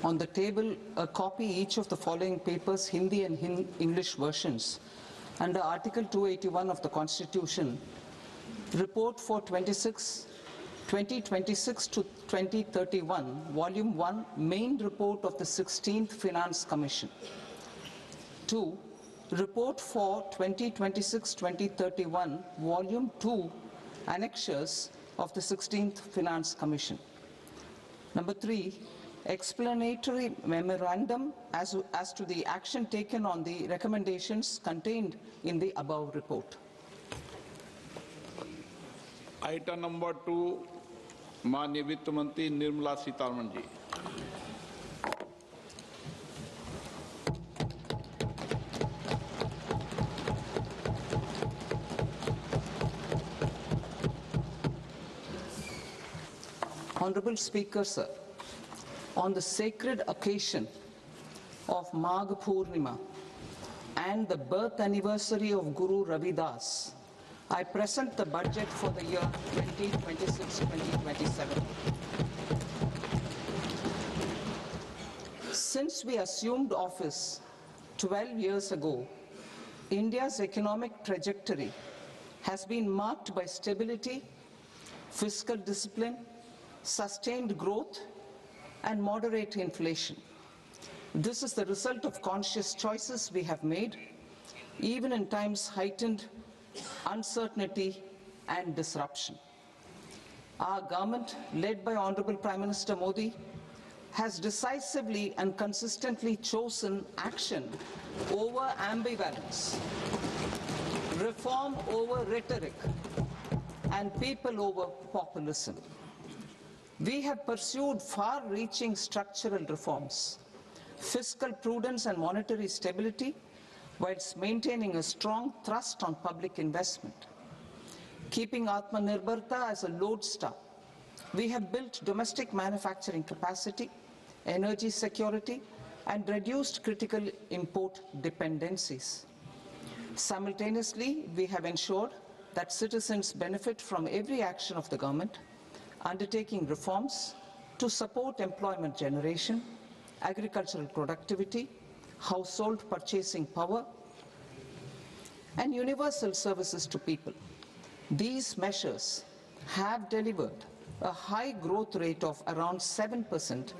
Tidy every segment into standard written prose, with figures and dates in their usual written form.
On the table, a copy each of the following papers, Hindi and English versions, under Article 281 of the Constitution, Report for 2026 to 2031, Volume 1, Main Report of the 16th Finance Commission. 2. Report for 2026-2031, Volume 2, Annexures of the 16th Finance Commission. Number 3, explanatory memorandum as to the action taken on the recommendations contained in the above report. Item number 2, माननीय वित्त मंत्री Nirmala Sitharaman ji. Honorable Speaker, sir, on the sacred occasion of Magh Purnima and the birth anniversary of Guru Ravidas, I present the budget for the year 2026-2027. Since we assumed office 12 years ago, India's economic trajectory has been marked by stability, fiscal discipline, sustained growth, and moderate inflation. This is the result of conscious choices we have made, even in times heightened uncertainty and disruption. Our government, led by Honorable Prime Minister Modi, has decisively and consistently chosen action over ambivalence, reform over rhetoric, and people over populism. We have pursued far-reaching structural reforms, fiscal prudence and monetary stability, whilst maintaining a strong thrust on public investment. Keeping Atmanirbharta as a lodestar, we have built domestic manufacturing capacity, energy security, and reduced critical import dependencies. Simultaneously, we have ensured that citizens benefit from every action of the government, undertaking reforms to support employment generation, agricultural productivity, household purchasing power, and universal services to people. These measures have delivered a high growth rate of around 7%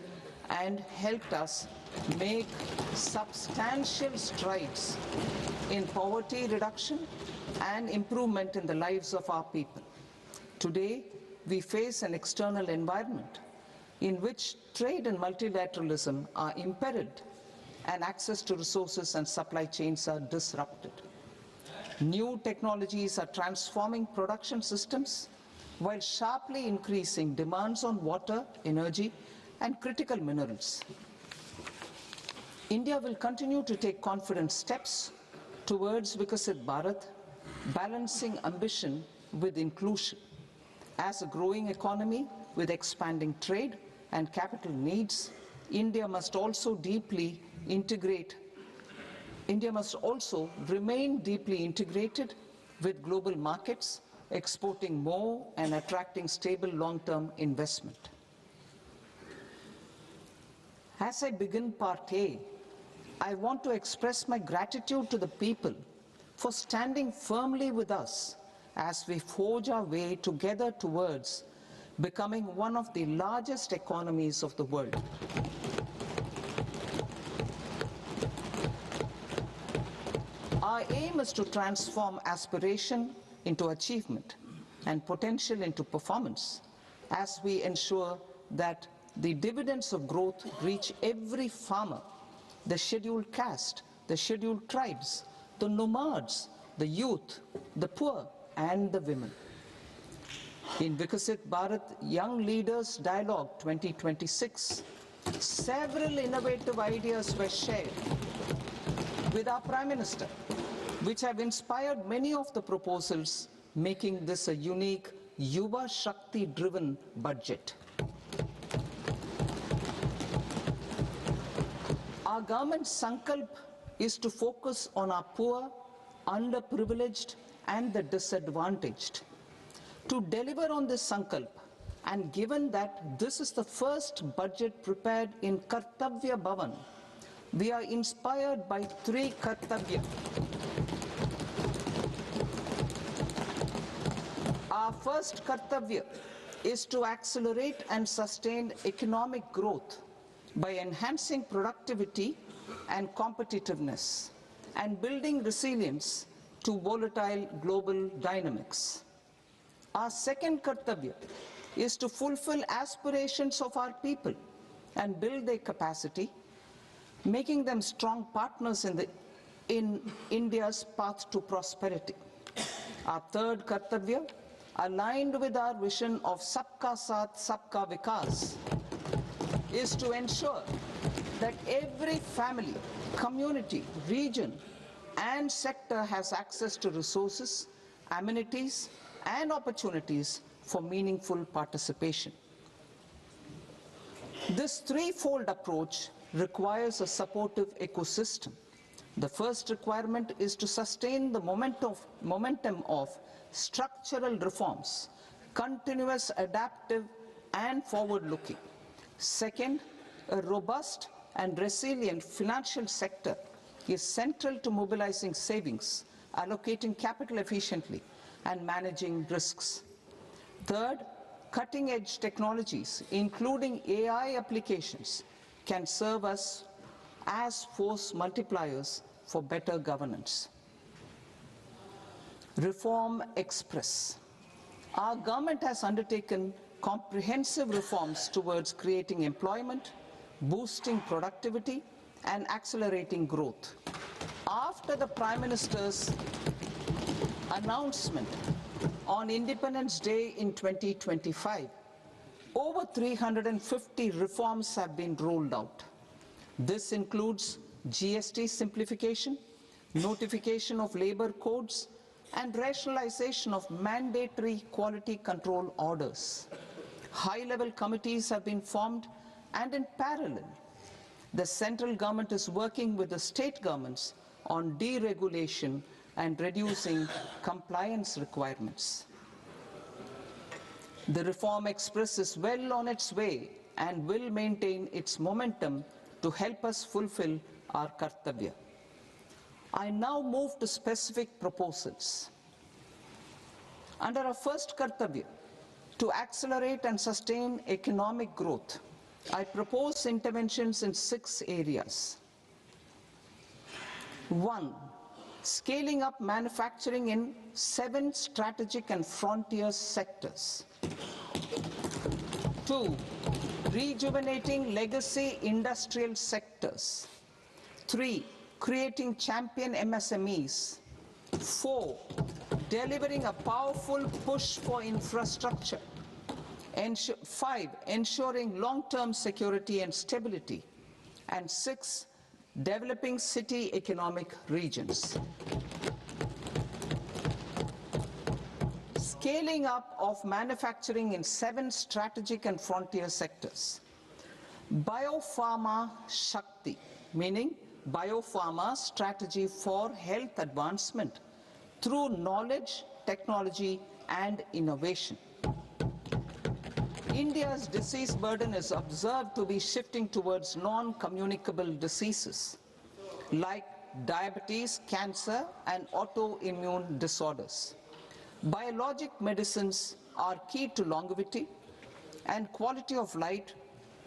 and helped us make substantial strides in poverty reduction and improvement in the lives of our people. Today, we face an external environment in which trade and multilateralism are imperiled and access to resources and supply chains are disrupted. New technologies are transforming production systems while sharply increasing demands on water, energy, and critical minerals. India will continue to take confident steps towards Vikasit Bharat, balancing ambition with inclusion. As a growing economy with expanding trade and capital needs, India must also remain deeply integrated with global markets, exporting more and attracting stable long-term investment. As I begin Part A, I want to express my gratitude to the people for standing firmly with us as we forge our way together towards becoming one of the largest economies of the world. Our aim is to transform aspiration into achievement and potential into performance as we ensure that the dividends of growth reach every farmer, the scheduled caste, the scheduled tribes, the nomads, the youth, the poor, and the women. In Vikasit Bharat Young Leaders Dialogue 2026, several innovative ideas were shared with our Prime Minister, which have inspired many of the proposals, making this a unique Yuva Shakti-driven budget. Our government's sankalp is to focus on our poor, underprivileged, and the disadvantaged. To deliver on this sankalp, And given that this is the first budget prepared in Kartavya Bhavan, we are inspired by three Kartavya. Our first Kartavya is to accelerate and sustain economic growth by enhancing productivity and competitiveness and building resilience to volatile global dynamics. Our second Kartavya is to fulfill aspirations of our people and build their capacity, making them strong partners in India's path to prosperity. Our third Kartavya, aligned with our vision of Sabka Saath, Sabka Vikas, is to ensure that every family, community, region and sector has access to resources, amenities and opportunities for meaningful participation. This threefold approach requires a supportive ecosystem. The first requirement is to sustain the momentum of structural reforms, continuous, adaptive and forward-looking. Second, a robust and resilient financial sector is central to mobilizing savings, allocating capital efficiently and managing risks. Third, cutting-edge technologies, including AI applications, can serve us as force multipliers for better governance. Reform Express. Our government has undertaken comprehensive reforms towards creating employment, boosting productivity, and accelerating growth. After the Prime Minister's announcement on Independence Day in 2025, over 350 reforms have been rolled out. This includes GST simplification, notification of labor codes, and rationalization of mandatory quality control orders. High-level committees have been formed, and in parallel, the central government is working with the state governments on deregulation and reducing compliance requirements. The Reform Express is well on its way and will maintain its momentum to help us fulfill our Kartavya. I now move to specific proposals. Under our first Kartavya, to accelerate and sustain economic growth, I propose interventions in 6 areas. 1. Scaling up manufacturing in 7 strategic and frontier sectors. 2. Rejuvenating legacy industrial sectors. 3. Creating champion MSMEs. 4. Delivering a powerful push for infrastructure. 5. Ensuring long-term security and stability. And 6. Developing city economic regions. Scaling up of manufacturing in 7 strategic and frontier sectors. Biopharma Shakti, meaning biopharma strategy for health advancement through knowledge, technology and innovation. India's disease burden is observed to be shifting towards non-communicable diseases like diabetes, cancer and autoimmune disorders. Biologic medicines are key to longevity and quality of life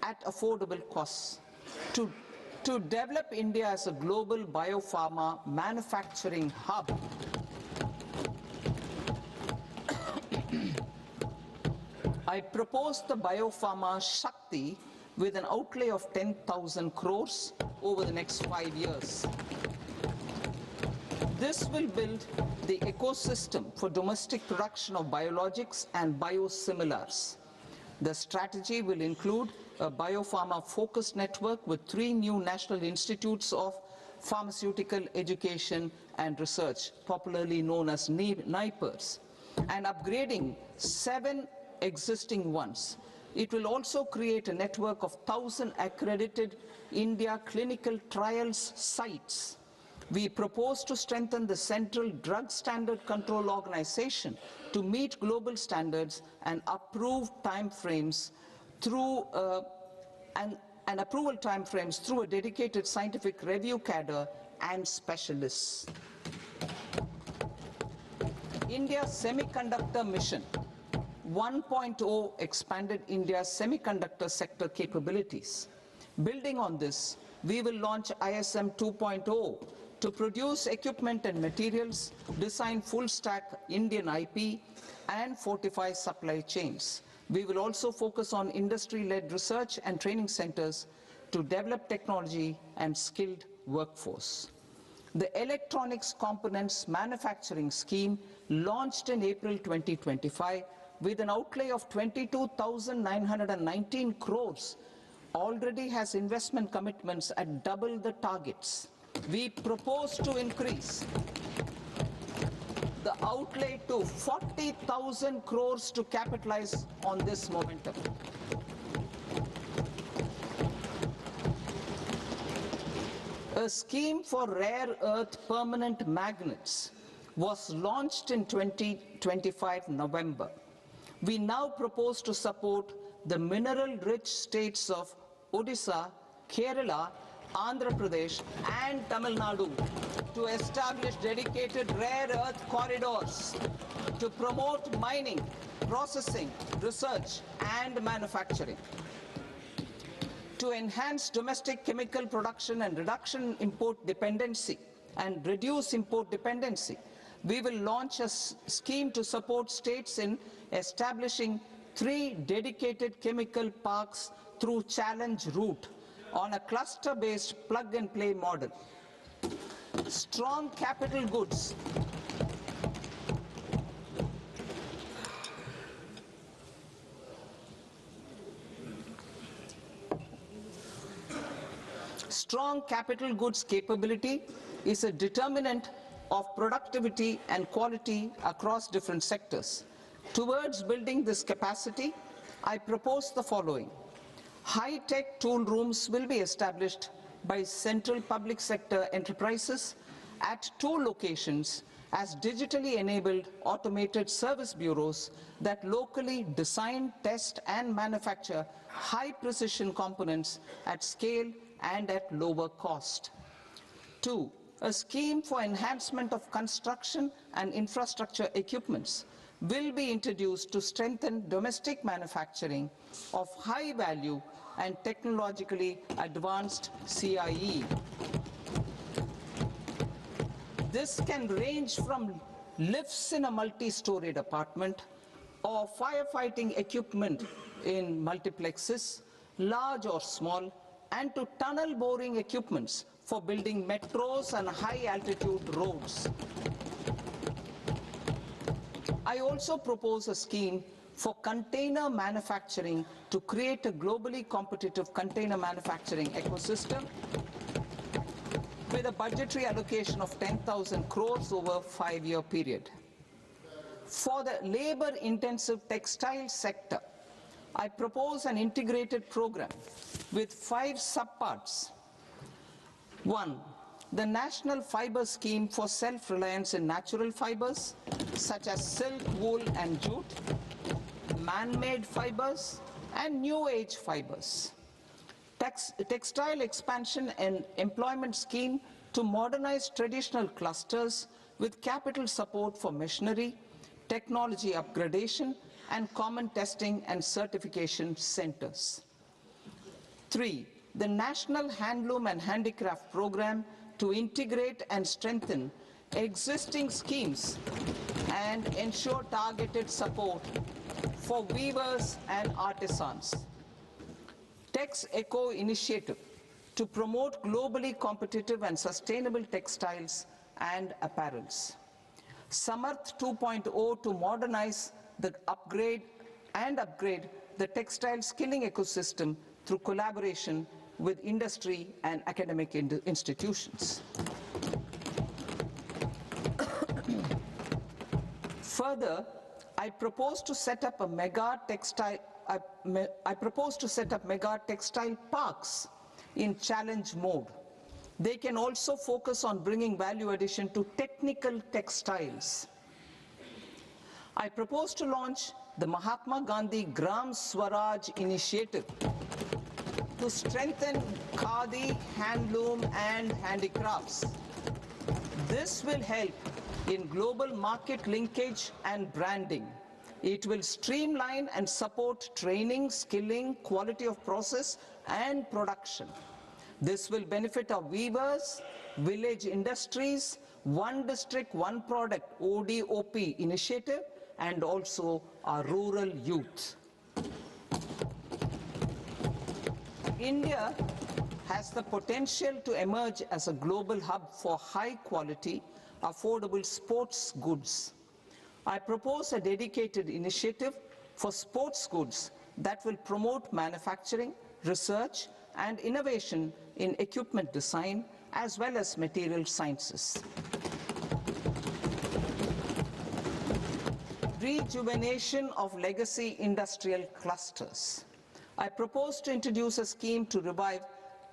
at affordable costs. To develop India as a global biopharma manufacturing hub, I propose the Biopharma Shakti with an outlay of 10,000 crores over the next 5 years. This will build the ecosystem for domestic production of biologics and biosimilars. The strategy will include a biopharma-focused network with 3 new national institutes of pharmaceutical education and research, popularly known as NIPERs, and upgrading 7 existing ones. It will also create a network of 1,000 accredited India clinical trials sites We propose to strengthen the Central Drug Standard Control Organization to meet global standards and approve timeframes through and approval timeframes through a dedicated scientific review cadre and specialists. India's Semiconductor Mission 1.0 expanded India's semiconductor sector capabilities. Building on this, we will launch ISM 2.0 to produce equipment and materials, design full-stack Indian IP, and fortify supply chains. We will also focus on industry-led research and training centers to develop technology and skilled workforce. The Electronics Components Manufacturing Scheme, launched in April 2025 with an outlay of 22,919 crores, already has investment commitments at double the targets. We propose to increase the outlay to 40,000 crores to capitalize on this momentum. A scheme for rare earth permanent magnets was launched in 2025 November. We now propose to support the mineral-rich states of Odisha, Kerala, Andhra Pradesh and Tamil Nadu to establish dedicated rare earth corridors to promote mining, processing, research and manufacturing. To enhance domestic chemical production and reduction import dependency and reduce import dependency, we will launch a scheme to support states in establishing 3 dedicated chemical parks through challenge route on a cluster-based plug-and-play model. Strong capital goods. Strong capital goods capability is a determinant of productivity and quality across different sectors. Towards building this capacity, I propose the following. High-tech tool rooms will be established by central public sector enterprises at 2 locations as digitally enabled automated service bureaus that locally design, test and manufacture high-precision components at scale and at lower cost. 2. A scheme for enhancement of construction and infrastructure equipments will be introduced to strengthen domestic manufacturing of high value and technologically advanced CIE. This can range from lifts in a multi-storied apartment or firefighting equipment in multiplexes, large or small, and to tunnel boring equipments for building metros and high-altitude roads. I also propose a scheme for container manufacturing to create a globally competitive container manufacturing ecosystem with a budgetary allocation of 10,000 crores over a 5-year period. For the labor-intensive textile sector, I propose an integrated program with 5 subparts. 1. The National Fiber Scheme for self-reliance in natural fibers, such as silk, wool and jute, man-made fibers, and new-age fibers. Textile expansion and employment scheme to modernize traditional clusters with capital support for machinery, technology upgradation, and common testing and certification centers. 3. The National Handloom and Handicraft Program to integrate and strengthen existing schemes and ensure targeted support for weavers and artisans. Tex Eco Initiative to promote globally competitive and sustainable textiles and apparels. Samarth 2.0 to modernize the upgrade the textile skilling ecosystem through collaboration with industry and academic institutions. Further, I propose to set up mega textile parks in challenge mode They can also focus on bringing value addition to technical textiles. I propose to launch the Mahatma Gandhi Gram Swaraj initiative to strengthen khadi, handloom and handicrafts. This will help in global market linkage and branding. It will streamline and support training, skilling, quality of process and production. This will benefit our weavers, village industries, One District, One Product ODOP initiative and also our rural youth. India has the potential to emerge as a global hub for high quality, affordable sports goods. I propose a dedicated initiative for sports goods that will promote manufacturing, research and innovation in equipment design as well as material sciences. Rejuvenation of legacy industrial clusters. I propose to introduce a scheme to revive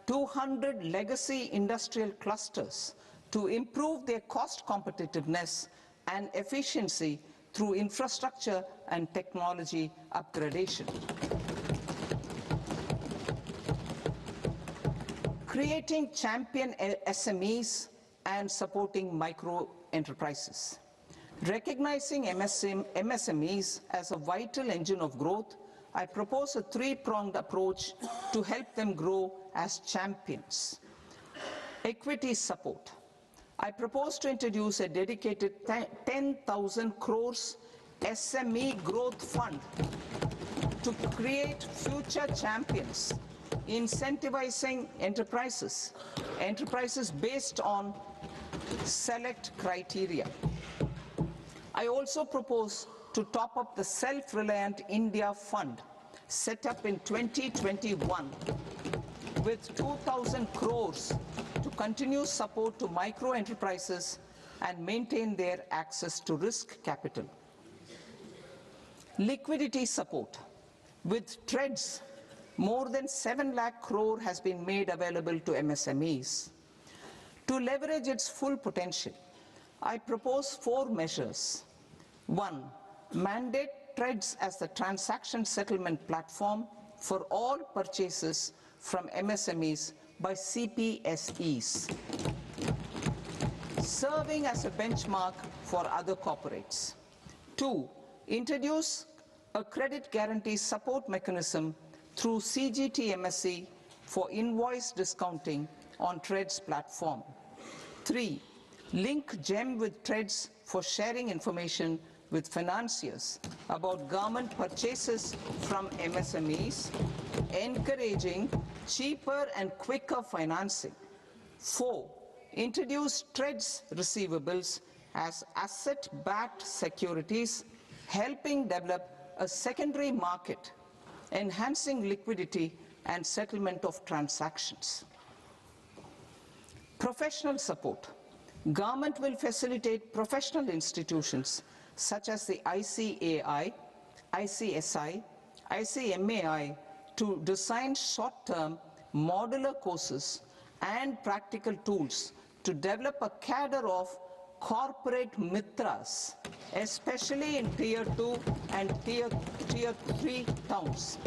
200 legacy industrial clusters to improve their cost competitiveness and efficiency through infrastructure and technology upgradation. Creating champion SMEs and supporting micro enterprises. Recognizing MSMEs as a vital engine of growth, I propose a three-pronged approach to help them grow as champions. Equity support. I propose to introduce a dedicated 10,000 crores SME growth fund to create future champions, incentivizing enterprises based on select criteria. I also propose to top up the Self-Reliant India Fund set up in 2021 with 2,000 crores to continue support to micro enterprises and maintain their access to risk capital. Liquidity support. With TREDS, more than 7 lakh crore has been made available to MSMEs. To leverage its full potential, I propose 4 measures. 1. Mandate TREDS as the transaction settlement platform for all purchases from MSMEs by CPSEs, serving as a benchmark for other corporates. 2. Introduce a credit guarantee support mechanism through CGT-MSE for invoice discounting on TREDS platform. 3. Link GEM with TREDS for sharing information with financiers about government purchases from MSMEs, encouraging cheaper and quicker financing. 4. Introduce TREDS receivables as asset-backed securities, helping develop a secondary market, enhancing liquidity and settlement of transactions. Professional support. Government will facilitate professional institutions such as the ICAI, ICSI, ICMAI to design short-term modular courses and practical tools to develop a cadre of corporate mitras, especially in Tier 2 and Tier 3 towns.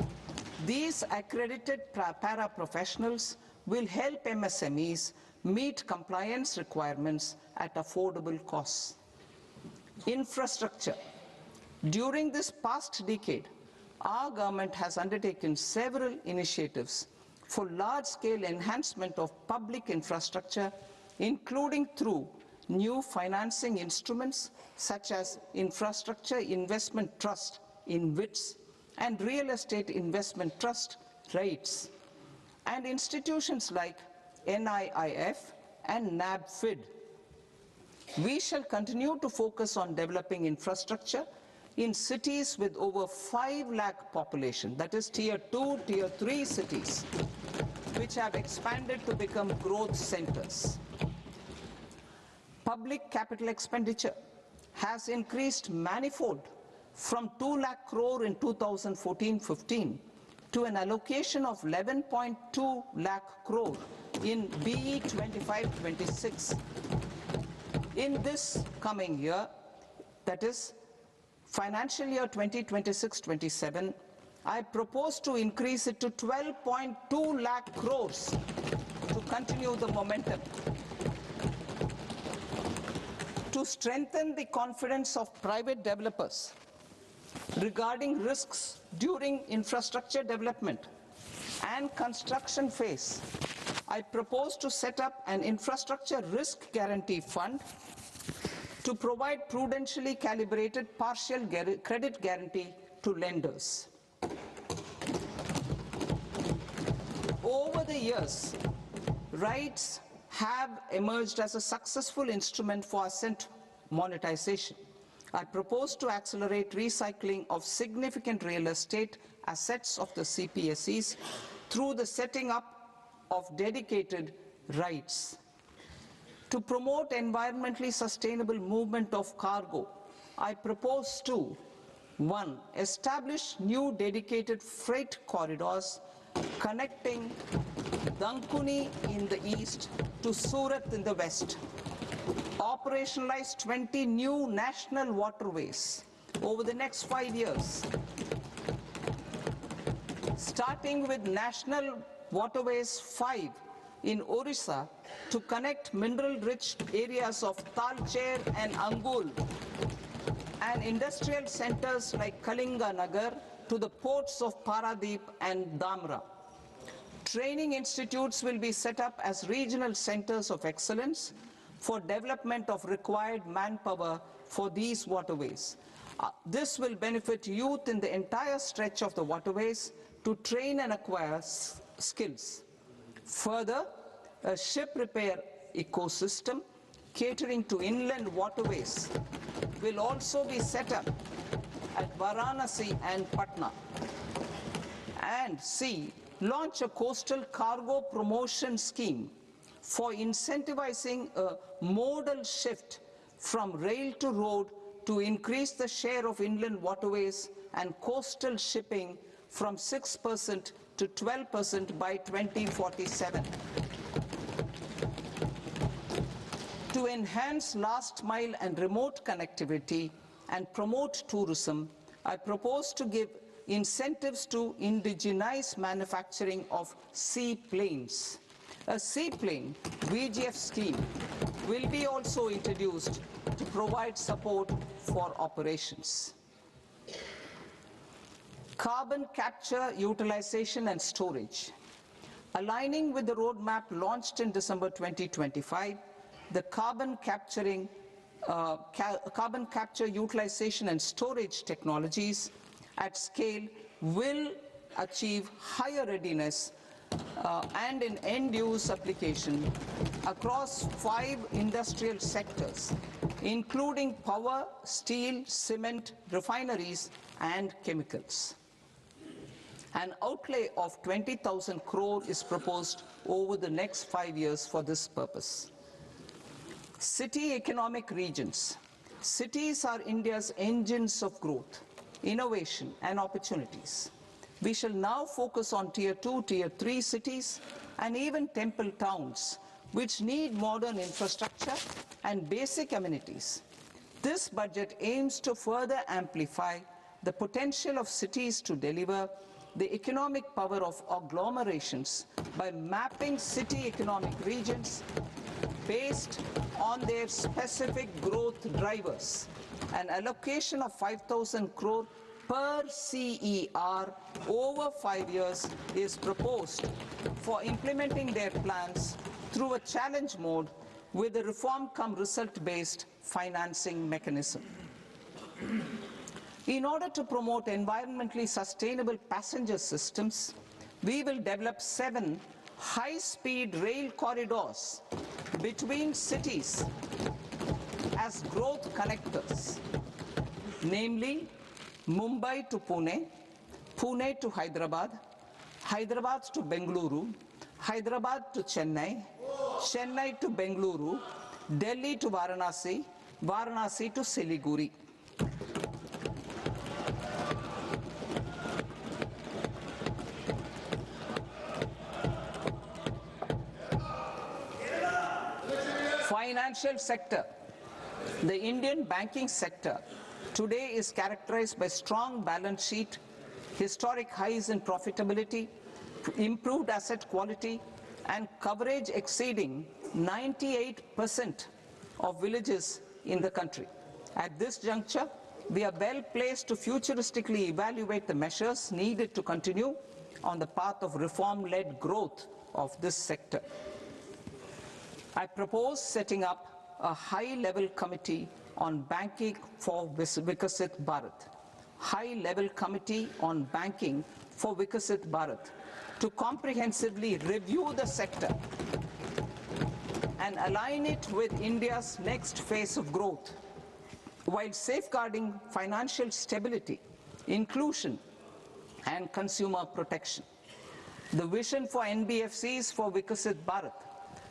These accredited para-professionals will help MSMEs meet compliance requirements at affordable costs. Infrastructure. During this past decade, our government has undertaken several initiatives for large-scale enhancement of public infrastructure, including through new financing instruments such as Infrastructure Investment Trust (InvITs) and Real Estate Investment Trust (REITs), and institutions like NIIF and NABFID. We shall continue to focus on developing infrastructure in cities with over 5 lakh population, that is Tier 2, Tier 3 cities, which have expanded to become growth centers. Public capital expenditure has increased manifold from 2 lakh crore in 2014-15 to an allocation of 11.2 lakh crore in BE 25-26. In this coming year, that is financial year 2026-27, I propose to increase it to 12.2 lakh crores to continue the momentum. To strengthen the confidence of private developers regarding risks during infrastructure development and construction phase, I propose to set up an infrastructure risk guarantee fund to provide prudentially calibrated partial credit guarantee to lenders. Over the years, RITES have emerged as a successful instrument for asset monetization. I propose to accelerate recycling of significant real estate assets of the CPSEs through the setting up of dedicated RITES. To promote environmentally sustainable movement of cargo, I propose to 1. Establish new dedicated freight corridors connecting Dankuni in the east to Surat in the west. Operationalize 20 new national waterways over the next 5 years. Starting with National Waterways 5 in Orissa to connect mineral-rich areas of Talcher and Angul and industrial centers like Kalinga Nagar to the ports of Paradeep and Dhamra. Training institutes will be set up as regional centers of excellence for development of required manpower for these waterways. This will benefit youth in the entire stretch of the waterways to train and acquire skills. Further, a ship repair ecosystem catering to inland waterways will also be set up at Varanasi and Patna. And C, launch a coastal cargo promotion scheme for incentivizing a modal shift from rail to road to increase the share of inland waterways and coastal shipping from 6% to 12% by 2047. To enhance last mile and remote connectivity and promote tourism, I propose to give incentives to indigenize manufacturing of seaplanes. A seaplane VGF scheme will be also introduced to provide support for operations. Carbon capture, utilization and storage. Aligning with the roadmap launched in December 2025, the carbon capture, utilization and storage technologies at scale will achieve higher readiness and in end-use application across 5 industrial sectors, including power, steel, cement, refineries, and chemicals. An outlay of 20,000 crore is proposed over the next 5 years for this purpose. City economic regions. Cities are India's engines of growth, innovation, and opportunities. We shall now focus on Tier 2, Tier 3 cities, and even temple towns, which need modern infrastructure and basic amenities. This budget aims to further amplify the potential of cities to deliver the economic power of agglomerations by mapping city economic regions based on their specific growth drivers. An allocation of 5,000 crore per CER over 5 years is proposed for implementing their plans through a challenge mode with a reform-cum-result-based financing mechanism. In order to promote environmentally sustainable passenger systems, we will develop 7 high-speed rail corridors between cities as growth connectors, namely Mumbai to Pune, Pune to Hyderabad, Hyderabad to Bengaluru, Hyderabad to Chennai, Chennai to Bengaluru, Delhi to Varanasi, Varanasi to Siliguri. Financial sector. The Indian banking sector today is characterized by strong balance sheet, historic highs in profitability, improved asset quality, and coverage exceeding 98% of villages in the country. At this juncture, we are well placed to futuristically evaluate the measures needed to continue on the path of reform-led growth of this sector. I propose setting up a high-level committee on banking for Vikasit Bharat. High-level committee on banking for Vikasit Bharat to comprehensively review the sector and align it with India's next phase of growth, while safeguarding financial stability, inclusion, and consumer protection. The vision for NBFCs for Vikasit Bharat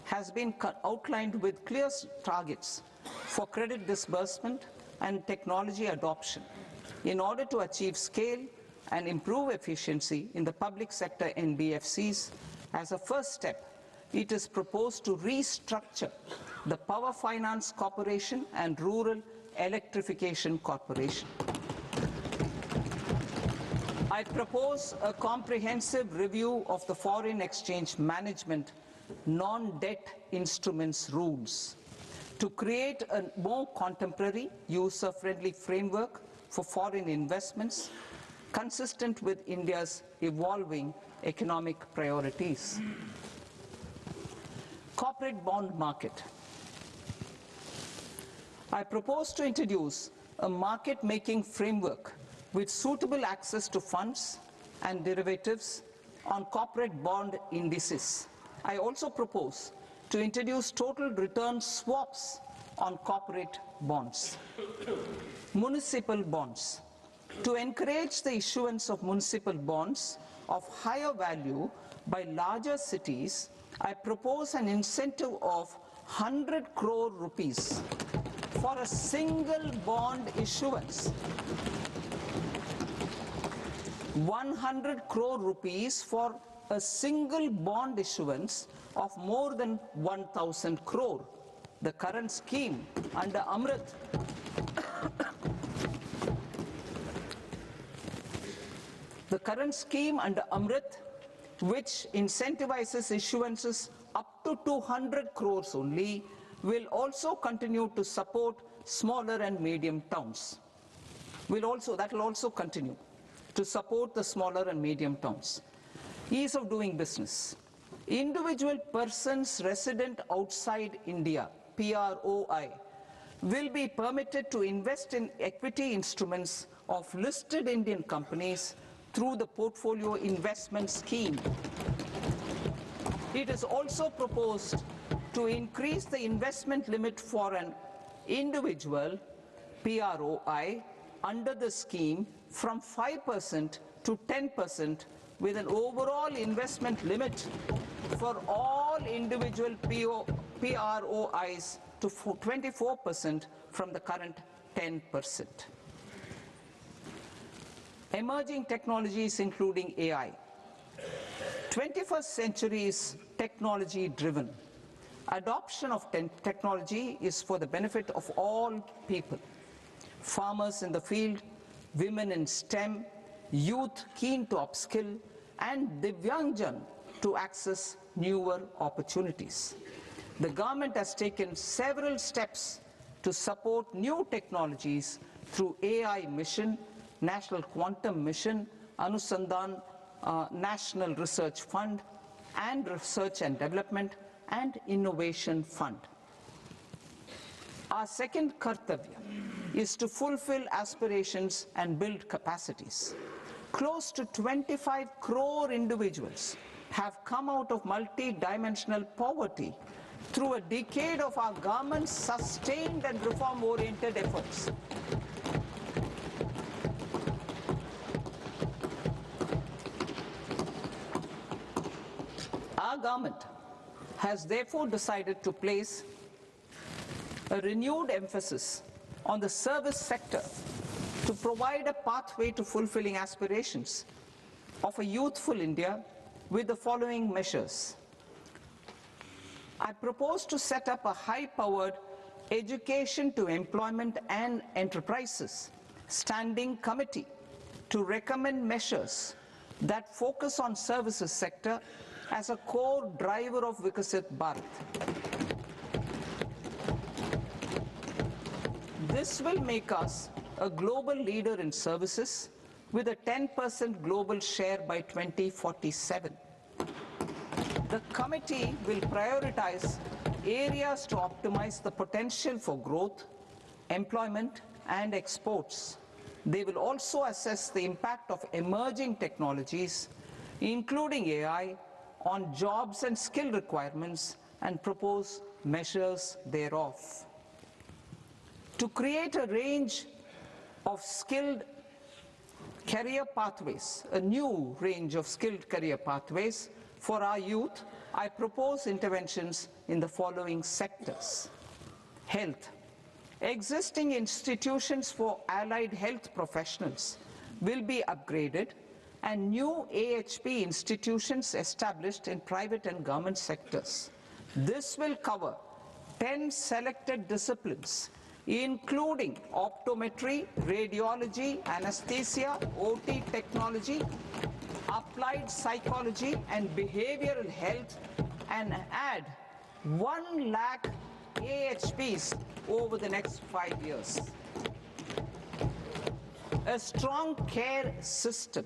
has been outlined with clear targets for credit disbursement and technology adoption in order to achieve scale and improve efficiency in the public sector NBFCs. As a first step, it is proposed to restructure the Power Finance Corporation and Rural Electrification Corporation. I propose a comprehensive review of the foreign exchange management non-debt instruments rules to create a more contemporary, user-friendly framework for foreign investments consistent with India's evolving economic priorities. Corporate bond market. I propose to introduce a market-making framework with suitable access to funds and derivatives on corporate bond indices. I also propose to introduce total return swaps on corporate bonds. Municipal bonds. To encourage the issuance of municipal bonds of higher value by larger cities, I propose an incentive of 100 crore rupees for a single bond issuance. 100 crore rupees for a single bond issuance of more than 1,000 crore. The current scheme under Amrit which incentivizes issuances up to 200 crores only, will also continue to support smaller and medium towns. That will also continue to support the smaller and medium towns. Ease of doing business. Individual persons resident outside India, PROI, will be permitted to invest in equity instruments of listed Indian companies through the portfolio investment scheme. It is also proposed to increase the investment limit for an individual PROI under the scheme from 5% to 10%, with an overall investment limit for all individual PROIs to 24% from the current 10%. Emerging technologies including AI. 21st century is technology driven. Adoption of technology is for the benefit of all people. Farmers in the field, women in STEM, youth keen to upskill, and Divyangjan to access newer opportunities. The government has taken several steps to support new technologies through AI Mission, National Quantum Mission, Anusandhan National Research Fund, and Research and Development and Innovation Fund. Our second kartavya is to fulfill aspirations and build capacities. Close to 25 crore individuals have come out of multi-dimensional poverty through a decade of our government's sustained and reform-oriented efforts. Our government has therefore decided to place a renewed emphasis on the service sector to provide a pathway to fulfilling aspirations of a youthful India with the following measures. I propose to set up a high-powered Education to Employment and Enterprises Standing Committee to recommend measures that focus on services sector as a core driver of Vikasit Bharat. This will make us a global leader in services with a 10% global share by 2047. The committee will prioritize areas to optimize the potential for growth, employment, and exports. They will also assess the impact of emerging technologies, including AI, on jobs and skill requirements and propose measures thereof. To create a range of skilled career pathways, a new range of skilled career pathways for our youth, I propose interventions in the following sectors. Health. Existing institutions for allied health professionals will be upgraded and new AHP institutions established in private and government sectors. This will cover 10 selected disciplines, including optometry, radiology, anesthesia, OT technology, applied psychology and behavioral health, and add 1 lakh AHPs over the next 5 years. A strong care system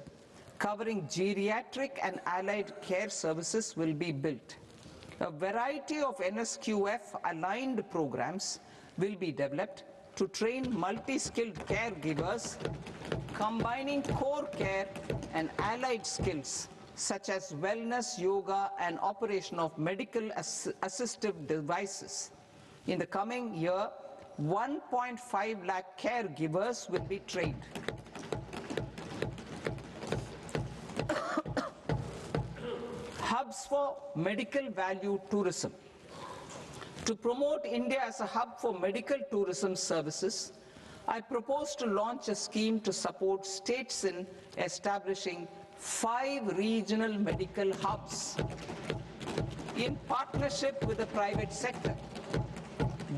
covering geriatric and allied care services will be built. A variety of NSQF aligned programs will be developed to train multi-skilled caregivers, combining core care and allied skills such as wellness, yoga, and operation of medical assistive devices. In the coming year, 1.5 lakh caregivers will be trained. Hubs for medical value tourism. To promote India as a hub for medical tourism services, I propose to launch a scheme to support states in establishing 5 regional medical hubs in partnership with the private sector.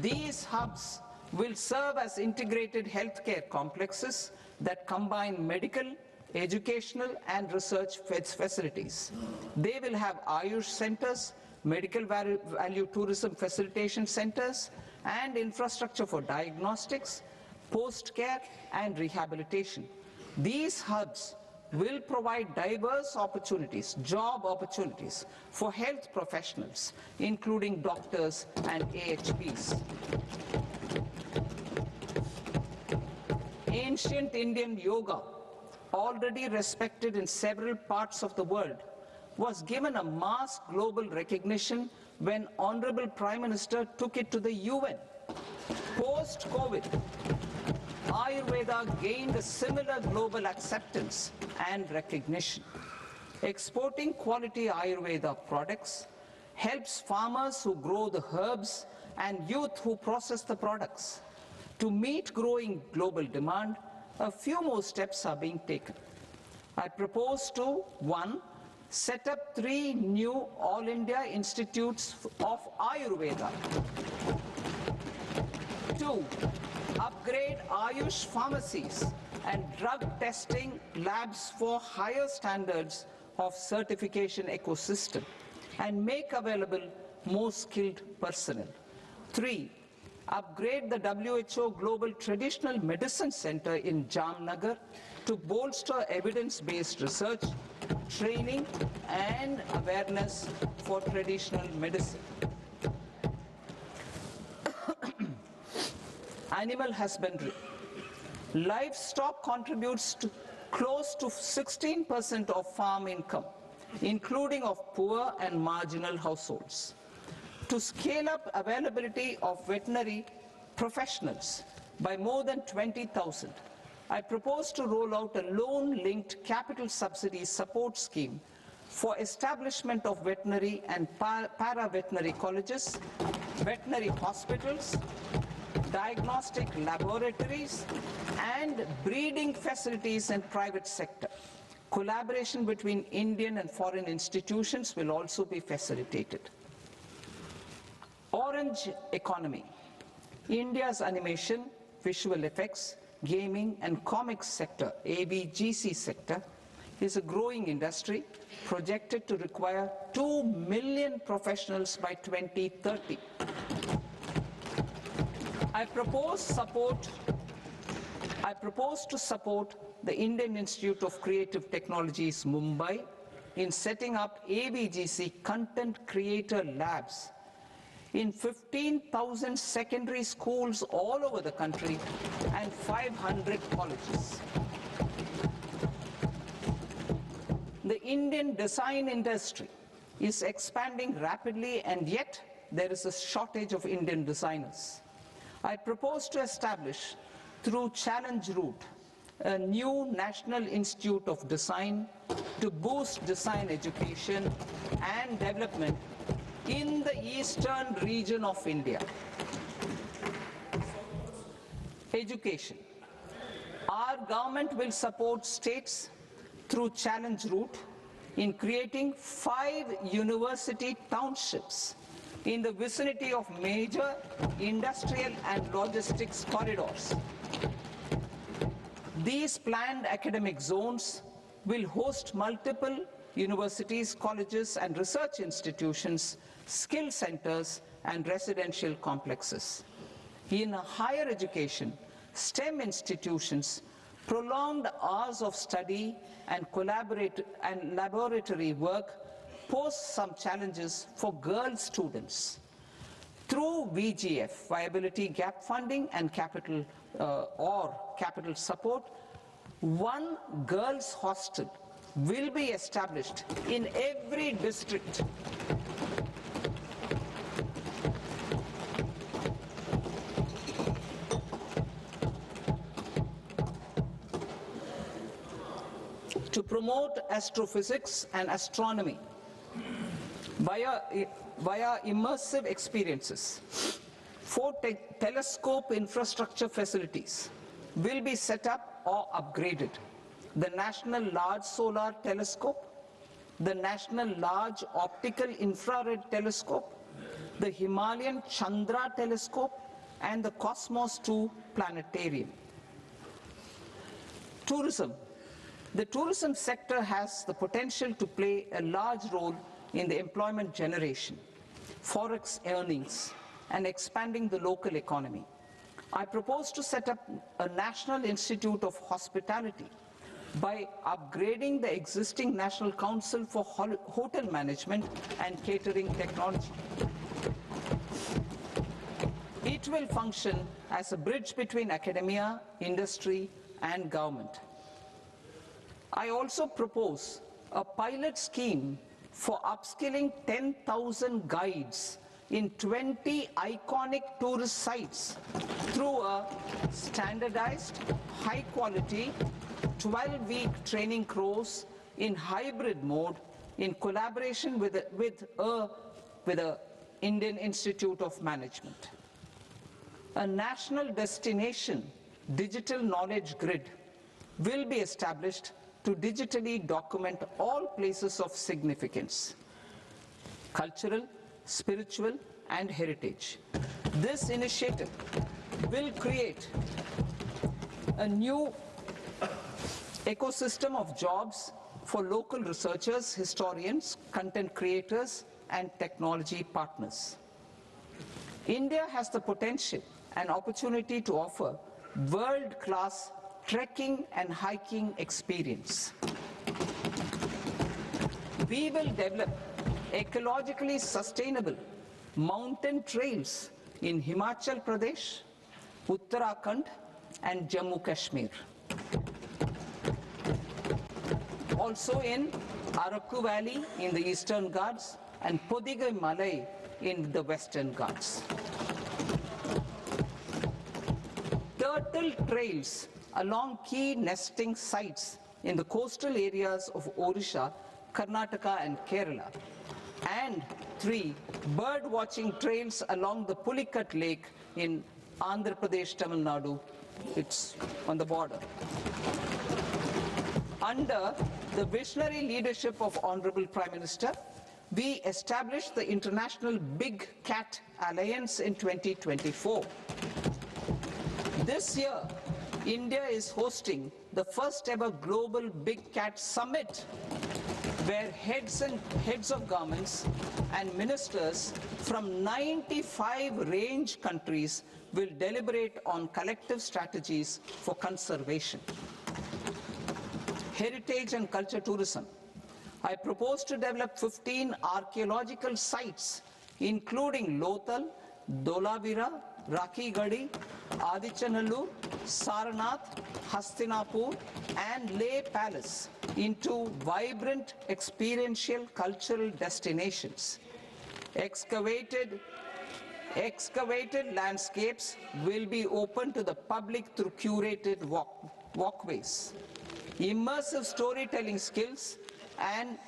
These hubs will serve as integrated healthcare complexes that combine medical, educational, and research facilities. They will have Ayush centers, medical value tourism facilitation centers, and infrastructure for diagnostics, post-care, and rehabilitation. These hubs will provide diverse opportunities, job opportunities for health professionals, including doctors and AHPs. Ancient Indian yoga, already respected in several parts of the world, was given a mass global recognition when Honorable Prime Minister took it to the UN. Post-COVID, Ayurveda gained a similar global acceptance and recognition. Exporting quality Ayurveda products helps farmers who grow the herbs and youth who process the products. To meet growing global demand, a few more steps are being taken. I propose to 1. Set up 3 new All India Institutes of Ayurveda. 2. Upgrade Ayush pharmacies and drug testing labs for higher standards of certification ecosystem and make available more skilled personnel. 3. Upgrade the WHO Global Traditional Medicine Center in Jamnagar to bolster evidence-based research, training, and awareness for traditional medicine. Animal husbandry. Livestock contributes to close to 16% of farm income, including of poor and marginal households. To scale up availability of veterinary professionals by more than 20,000, I propose to roll out a loan-linked capital subsidy support scheme for establishment of veterinary and para-veterinary colleges, veterinary hospitals, diagnostic laboratories, and breeding facilities in private sector. Collaboration between Indian and foreign institutions will also be facilitated. Orange economy. India's animation, visual effects, gaming and comics sector, ABGC sector, is a growing industry projected to require 2 million professionals by 2030. I propose to support the Indian Institute of Creative Technologies, Mumbai, in setting up ABGC content creator labs in 15,000 secondary schools all over the country and 500 colleges. The Indian design industry is expanding rapidly, and yet there is a shortage of Indian designers. I propose to establish, through Challenge Route, a new National Institute of Design to boost design education and development in the eastern region of India. Education. Our government will support states through Challenge Route in creating 5 university townships in the vicinity of major industrial and logistics corridors. These planned academic zones will host multiple universities, colleges and research institutions, skill centers and residential complexes. In higher education, STEM institutions, prolonged hours of study and laboratory work pose some challenges for girl students. Through VGF, Viability Gap Funding and capital support, one girls' hostel will be established in every district. To promote astrophysics and astronomy via immersive experiences. 4 telescope infrastructure facilities will be set up or upgraded. The National Large Solar Telescope, the National Large Optical Infrared Telescope, the Himalayan Chandra Telescope, and the Cosmos 2 Planetarium. Tourism. The tourism sector has the potential to play a large role in the employment generation, forex earnings, and expanding the local economy. I propose to set up a National Institute of Hospitality by upgrading the existing National Council for Hotel Management and Catering Technology. It will function as a bridge between academia, industry, and government. I also propose a pilot scheme for upskilling 10,000 guides in 20 iconic tourist sites through a standardized, high-quality, 12-week training course in hybrid mode in collaboration with the Indian Institute of Management. A national destination digital knowledge grid will be established to digitally document all places of significance, cultural, spiritual, and heritage. This initiative will create a new ecosystem of jobs for local researchers, historians, content creators, and technology partners. India has the potential and opportunity to offer world-class trekking and hiking experience. We will develop ecologically sustainable mountain trails in Himachal Pradesh, Uttarakhand, and Jammu Kashmir. Also in Araku Valley in the Eastern Ghats and Podigai Malai in the Western Ghats. Turtle trails along key nesting sites in the coastal areas of Odisha, Karnataka, and Kerala. And 3 bird watching trails along the Pulikat Lake in Andhra Pradesh, Tamil Nadu. It's on the border. Under the visionary leadership of Honorable Prime Minister, we established the International Big Cat Alliance in 2024. This year, India is hosting the first ever Global Big Cat Summit, where heads of governments and ministers from 95 range countries will deliberate on collective strategies for conservation. Heritage and culture tourism. I propose to develop 15 archaeological sites, including Lothal, Dolavira, Rakhi Gadi, Adichanallur, Saranath, Hastinapur, and Leh Palace into vibrant experiential cultural destinations. Excavated landscapes will be open to the public through curated walkways. Immersive storytelling skills and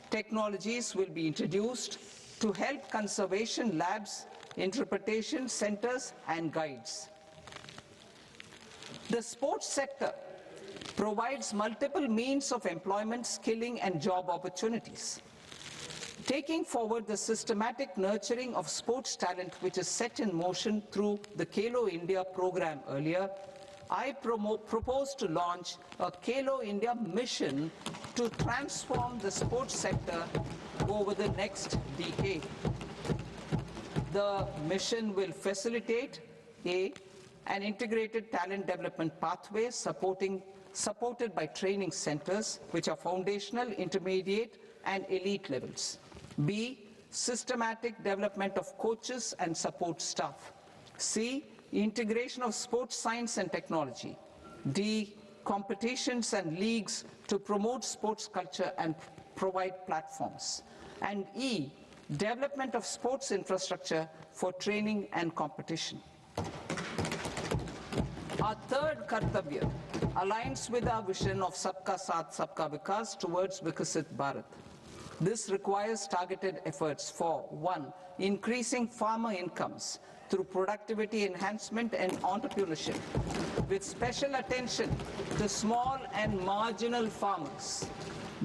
technologies will be introduced to help conservation labs, interpretation centers, and guides. The sports sector provides multiple means of employment, skilling, and job opportunities. Taking forward the systematic nurturing of sports talent, which is set in motion through the Khelo India program earlier, I propose to launch a Khelo India mission to transform the sports sector over the next decade. The mission will facilitate an integrated talent development pathway supported by training centers, which are foundational, intermediate, and elite levels. B, systematic development of coaches and support staff. C, integration of sports science and technology. D, competitions and leagues to promote sports culture and provide platforms. And E, development of sports infrastructure for training and competition. Our third Kartavya aligns with our vision of Sabka Saath, Sabka Vikas towards Vikasit Bharat. This requires targeted efforts for 1, increasing farmer incomes through productivity enhancement and entrepreneurship, with special attention to small and marginal farmers.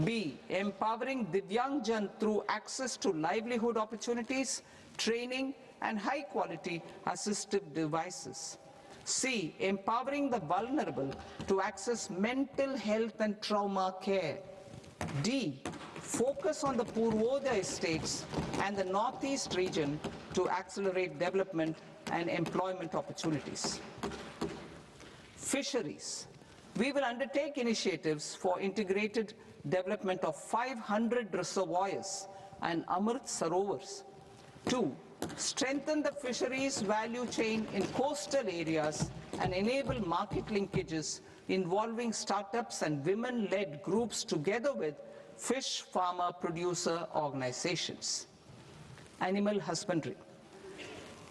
B, empowering Divyangjan through access to livelihood opportunities, training, and high-quality assistive devices. C, empowering the vulnerable to access mental health and trauma care. D, focus on the Purvodaya states and the Northeast region to accelerate development and employment opportunities. Fisheries. We will undertake initiatives for integrated development of 500 reservoirs and Amrit Sarovars. 2, strengthen the fisheries value chain in coastal areas and enable market linkages involving startups and women-led groups together with fish farmer producer organizations. Animal husbandry.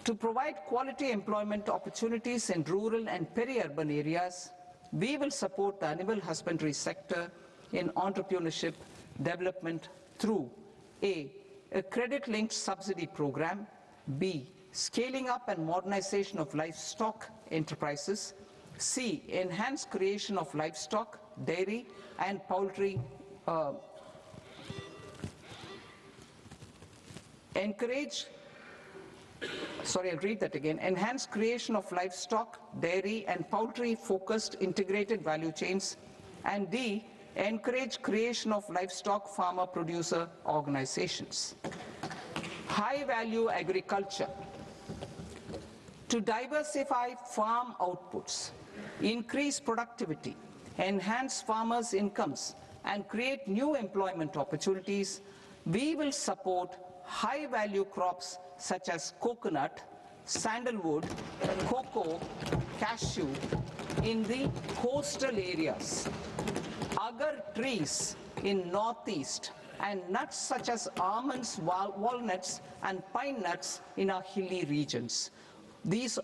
To provide quality employment opportunities in rural and peri-urban areas, we will support the animal husbandry sector in entrepreneurship development through A, a credit-linked subsidy program, B, scaling up and modernization of livestock enterprises, C, enhanced creation of livestock, dairy, and poultry enhanced creation of livestock, dairy, and poultry-focused integrated value chains, and D, encourage creation of livestock farmer-producer organizations. High-value agriculture. To diversify farm outputs, increase productivity, enhance farmers' incomes, and create new employment opportunities, we will support high-value crops such as coconut, sandalwood, cocoa, cashew in the coastal areas, agar trees in northeast, and nuts such as almonds, walnuts, and pine nuts in our hilly regions.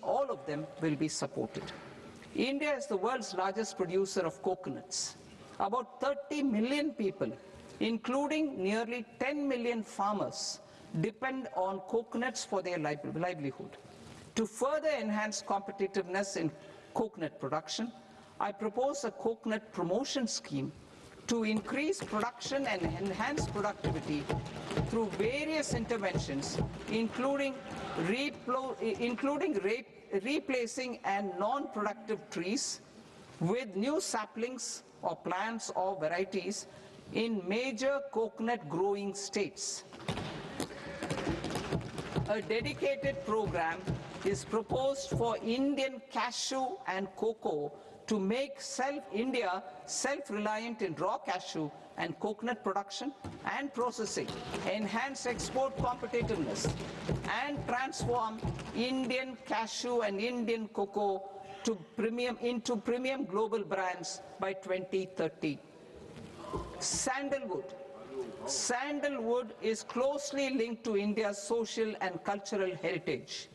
All of them will be supported. India is the world's largest producer of coconuts. About 30 million people, including nearly 10 million farmers, depend on coconuts for their livelihood. To further enhance competitiveness in coconut production, I propose a coconut promotion scheme to increase production and enhance productivity through various interventions, including replacing and non-productive trees with new saplings or plants or varieties in major coconut growing states. A dedicated program is proposed for Indian cashew and cocoa to make India self-reliant in raw cashew and coconut production and processing, enhance export competitiveness, and transform Indian cashew and Indian cocoa into premium global brands by 2030. Sandalwood. Sandalwood is closely linked to India's social and cultural heritage.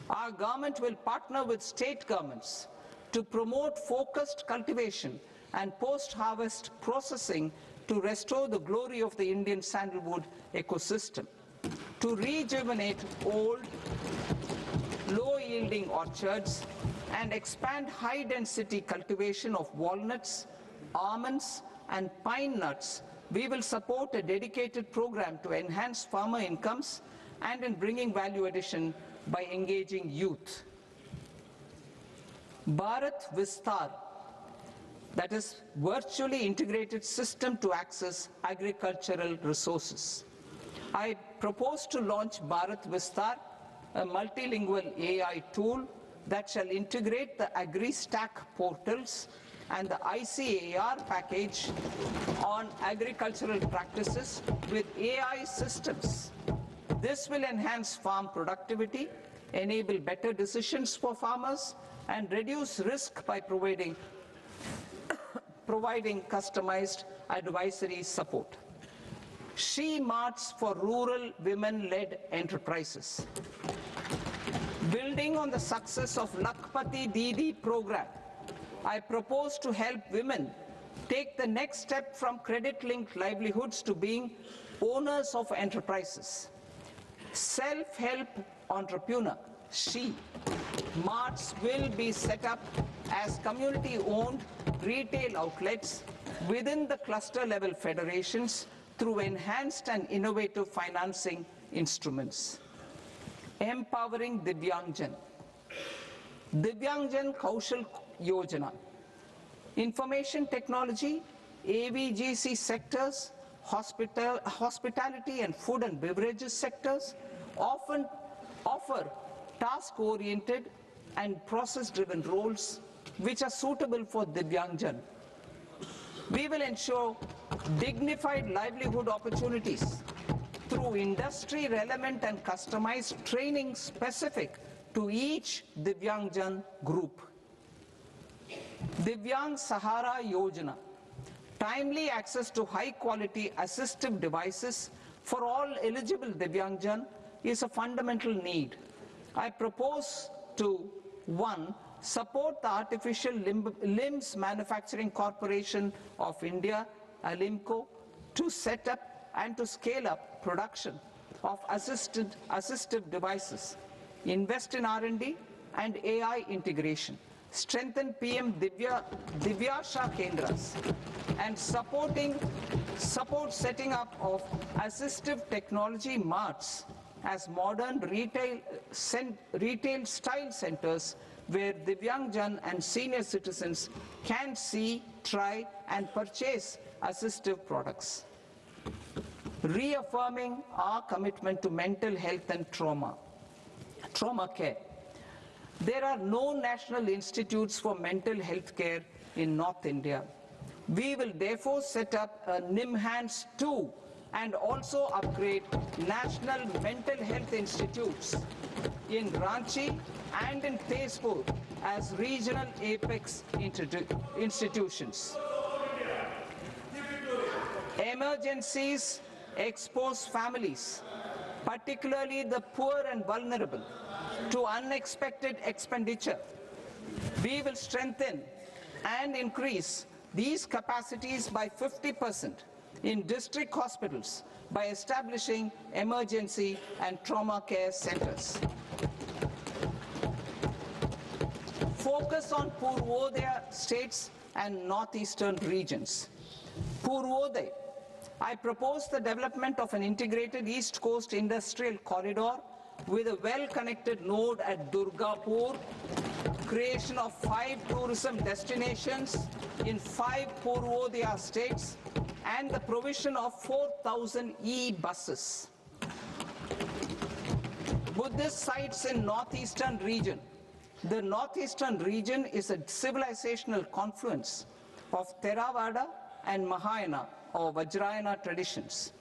Our government will partner with state governments to promote focused cultivation and post-harvest processing to restore the glory of the Indian sandalwood ecosystem, to rejuvenate old, low-yielding orchards, and expand high-density cultivation of walnuts, almonds, and pine nuts. We will support a dedicated program to enhance farmer incomes and in bringing value addition by engaging youth. Bharat Vistar, that is virtually integrated system to access agricultural resources. I propose to launch Bharat Vistar, a multilingual AI tool that shall integrate the AgriStack portals and the ICAR package on agricultural practices with AI systems. This will enhance farm productivity, enable better decisions for farmers, and reduce risk by providing customized advisory support. She Marts for rural women-led enterprises. Building on the success of Lakpati Didi program, I propose to help women take the next step from credit-linked livelihoods to being owners of enterprises. Self-help entrepreneur, She Marts will be set up as community-owned retail outlets within the cluster-level federations through enhanced and innovative financing instruments. Empowering Divyangjan. Divyangjan Kaushal Yojana. Information technology, AVGC sectors, hospitality and food and beverages sectors often offer task-oriented and process-driven roles which are suitable for Divyangjan. We will ensure dignified livelihood opportunities through industry-relevant and customized training specific to each Divyangjan group. Divyang Sahara Yojana. Timely access to high-quality assistive devices for all eligible Divyangjan is a fundamental need. I propose to 1. Support the Artificial Limbs Manufacturing Corporation of India, ALIMCO, to set up and to scale up production of assistive devices, invest in R&D and AI integration, strengthen PM Divyasha Kendras, and support setting up of assistive technology marts as modern retail style centers where Divyangjan and senior citizens can see, try and purchase assistive products. Reaffirming our commitment to mental health and trauma care. There are no national institutes for mental health care in North India. We will therefore set up a NIMHANS 2 and also upgrade national mental health institutes in Ranchi and in Tezpur as regional apex institutions. Emergencies expose families, particularly the poor and vulnerable, to unexpected expenditure. We will strengthen and increase these capacities by 50% in district hospitals by establishing emergency and trauma care centers. Focus on Purvodaya states and northeastern regions. Purvodaya, I propose the development of an integrated East Coast industrial corridor with a well-connected node at Durgapur, creation of 5 tourism destinations in 5 Purvodaya states, and the provision of 4,000 e-buses. Buddhist sites in northeastern region. The northeastern region is a civilizational confluence of Theravada and Mahayana or Vajrayana traditions.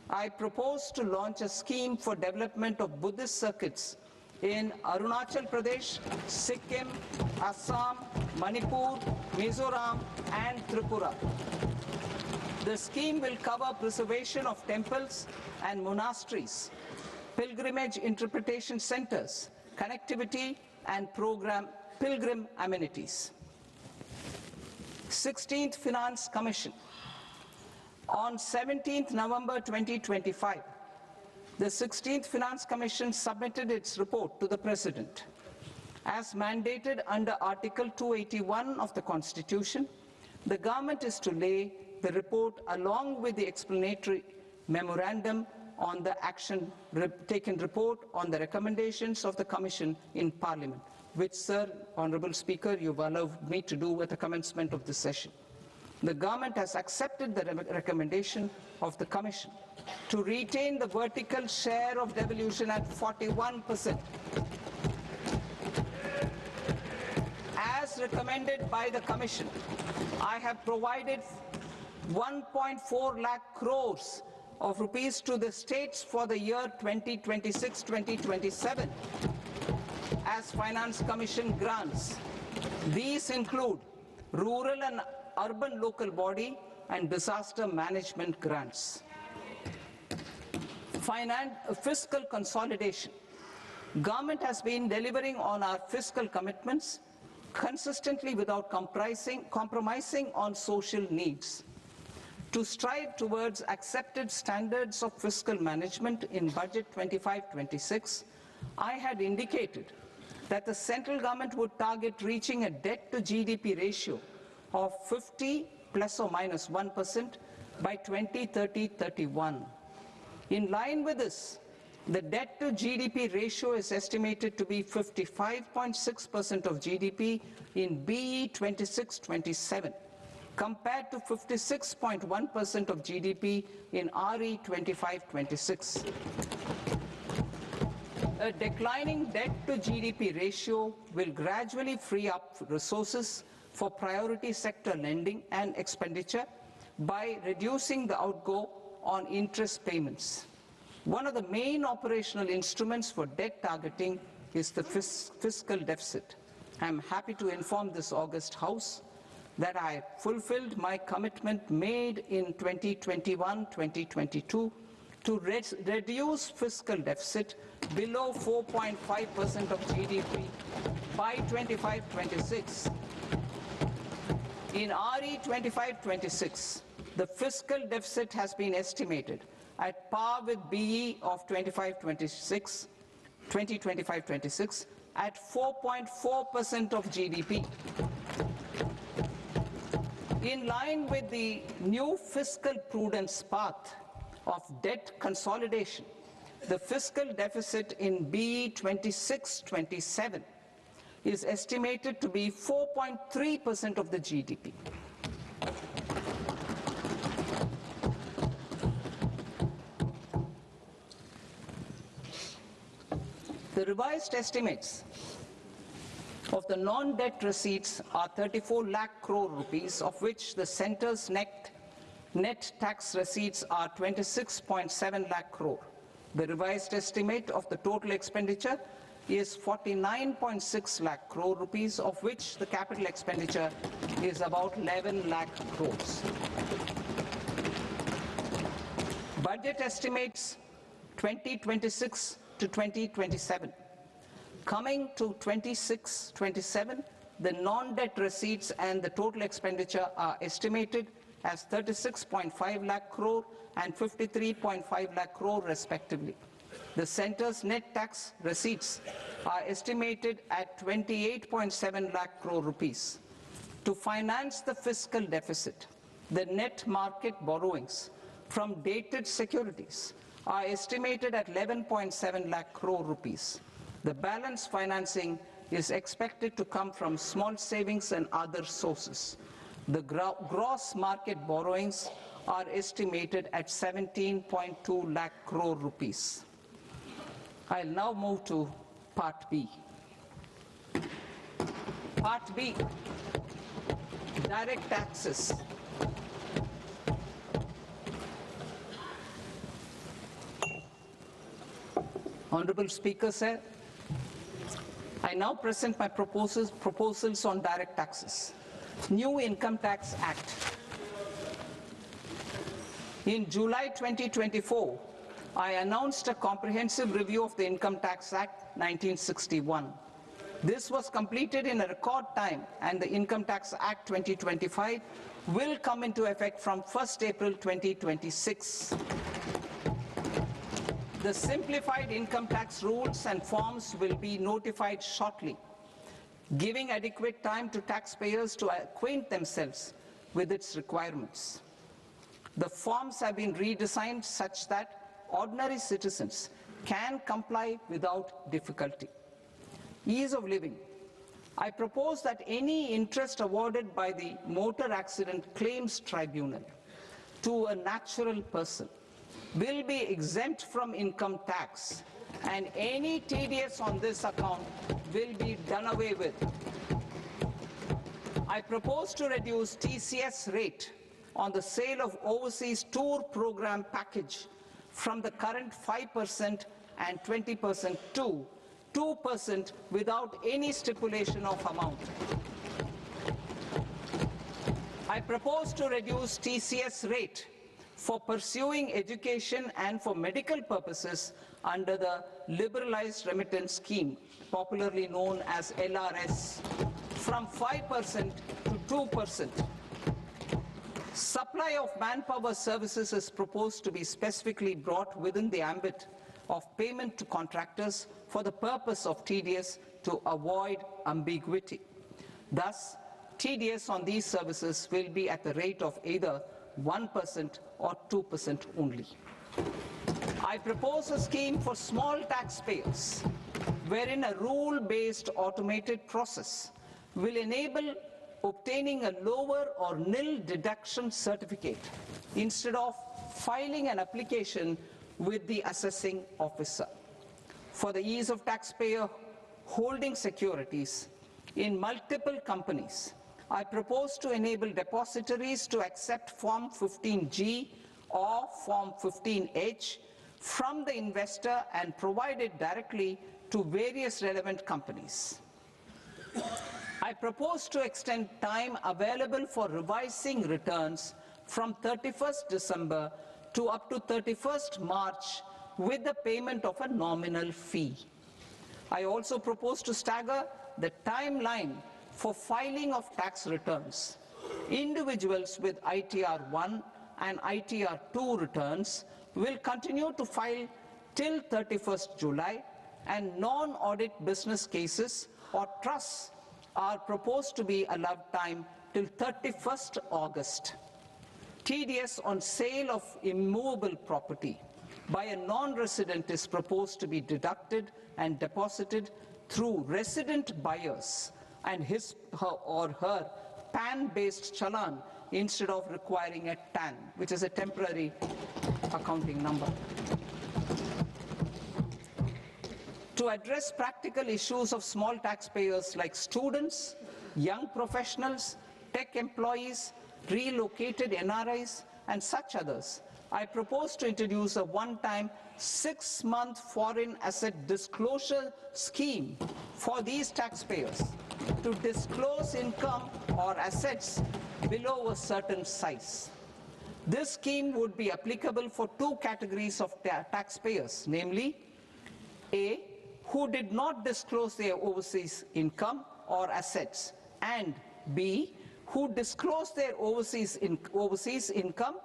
I propose to launch a scheme for development of Buddhist circuits in Arunachal Pradesh, Sikkim, Assam, Manipur, Mizoram, and Tripura. The scheme will cover preservation of temples and monasteries, pilgrimage interpretation centers, connectivity, and pilgrim amenities. 16th Finance Commission. On 17th November 2025, the 16th Finance Commission submitted its report to the President. As mandated under Article 281 of the Constitution, the government is to lay the report along with the explanatory memorandum on the action taken report on the recommendations of the Commission in Parliament, which, Sir, Honourable Speaker, you've allowed me to do at the commencement of this session. The government has accepted the recommendation of the Commission to retain the vertical share of devolution at 41%. As recommended by the Commission, I have provided 1.4 lakh crores of rupees to the states for the year 2026-2027 as Finance Commission grants. These include rural and urban local body and disaster management grants. Fiscal consolidation. Government has been delivering on our fiscal commitments consistently without compromising on social needs. To strive towards accepted standards of fiscal management in Budget 25-26, I had indicated that the central government would target reaching a debt to GDP ratio of 50 plus or minus 1% by 2030-31. In line with this, the debt to GDP ratio is estimated to be 55.6% of GDP in BE 26-27. compared to 56.1% of GDP in RE 25-26. A declining debt to GDP ratio will gradually free up resources for priority sector lending and expenditure by reducing the outgo on interest payments. One of the main operational instruments for debt targeting is the fiscal deficit. I am happy to inform this august House that I fulfilled my commitment made in 2021-2022 to reduce fiscal deficit below 4.5% of GDP by 25-26. In RE 25-26, the fiscal deficit has been estimated at par with BE of 2025-26 at 4.4% of GDP. In line with the new fiscal prudence path of debt consolidation, the fiscal deficit in BE 26-27 is estimated to be 4.3% of the GDP. The revised estimates of the non-debt receipts are 34 lakh crore rupees, of which the centre's net tax receipts are 26.7 lakh crore. The revised estimate of the total expenditure is 49.6 lakh crore rupees, of which the capital expenditure is about 11 lakh crores. Budget estimates 2026 to 2027. Coming to 26-27, the non-debt receipts and the total expenditure are estimated as 36.5 lakh crore and 53.5 lakh crore respectively. The centre's net tax receipts are estimated at 28.7 lakh crore rupees. To finance the fiscal deficit, the net market borrowings from dated securities are estimated at 11.7 lakh crore rupees. The balance financing is expected to come from small savings and other sources. The gross market borrowings are estimated at 17.2 lakh crore rupees. I'll now move to Part B. Part B, direct taxes. Honorable Speaker, sir, I now present my proposals on direct taxes. New Income Tax Act. In July 2024, I announced a comprehensive review of the Income Tax Act 1961. This was completed in a record time, and the Income Tax Act 2025 will come into effect from 1st April 2026. The simplified income tax rules and forms will be notified shortly, giving adequate time to taxpayers to acquaint themselves with its requirements. The forms have been redesigned such that ordinary citizens can comply without difficulty. Ease of living. I propose that any interest awarded by the Motor Accident Claims Tribunal to a natural person will be exempt from income tax, and any TDS on this account will be done away with. I propose to reduce TCS rate on the sale of overseas tour program package from the current 5% and 20% to 2% without any stipulation of amount. I propose to reduce TCS rate for pursuing education and for medical purposes under the Liberalized Remittance Scheme, popularly known as LRS, from 5% to 2%. Supply of manpower services is proposed to be specifically brought within the ambit of payment to contractors for the purpose of TDS to avoid ambiguity. Thus, TDS on these services will be at the rate of either 1% or 2% only. I propose a scheme for small taxpayers wherein a rule-based automated process will enable obtaining a lower or nil deduction certificate instead of filing an application with the assessing officer. For the ease of taxpayer holding securities in multiple companies, I propose to enable depositories to accept Form 15G or Form 15H from the investor and provide it directly to various relevant companies. I propose to extend time available for revising returns from 31st December to up to 31st March with the payment of a nominal fee. I also propose to stagger the timeline for filing of tax returns. Individuals with ITR 1 and ITR 2 returns will continue to file till 31st July, and non-audit business cases or trusts are proposed to be allowed time till 31st August. TDS on sale of immovable property by a non-resident is proposed to be deducted and deposited through resident buyers and his or her PAN-based challan instead of requiring a TAN, which is a temporary accounting number. To address practical issues of small taxpayers like students, young professionals, tech employees, relocated NRIs, and such others, I propose to introduce a one-time 6-month foreign asset disclosure scheme for these taxpayers to disclose income or assets below a certain size. This scheme would be applicable for two categories of taxpayers, namely A, who did not disclose their overseas income or assets, and B, who disclosed their overseas income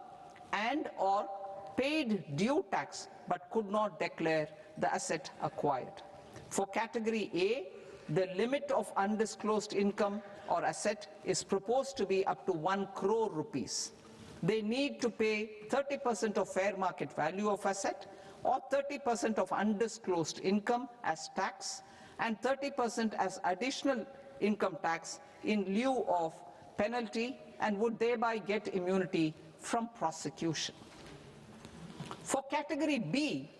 and or paid due tax but could not declare the asset acquired. For category A, the limit of undisclosed income or asset is proposed to be up to 1 crore rupees. they need to pay 30% of fair market value of asset or 30% of undisclosed income as tax and 30% as additional income tax in lieu of penalty, and would thereby get immunity from prosecution. For category B,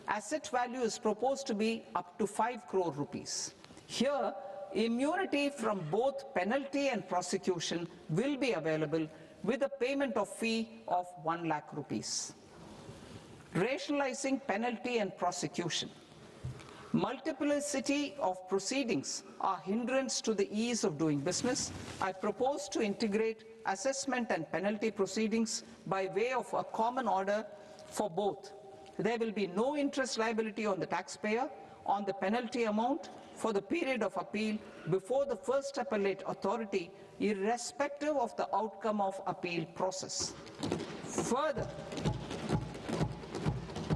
asset value is proposed to be up to 5 crore rupees. Here, immunity from both penalty and prosecution will be available with a payment of fee of 1 lakh rupees. Rationalizing penalty and prosecution. Multiplicity of proceedings are hindrance to the ease of doing business. I propose to integrate assessment and penalty proceedings by way of a common order for both. There will be no interest liability on the taxpayer on the penalty amount for the period of appeal before the first appellate authority, irrespective of the outcome of appeal process. Further,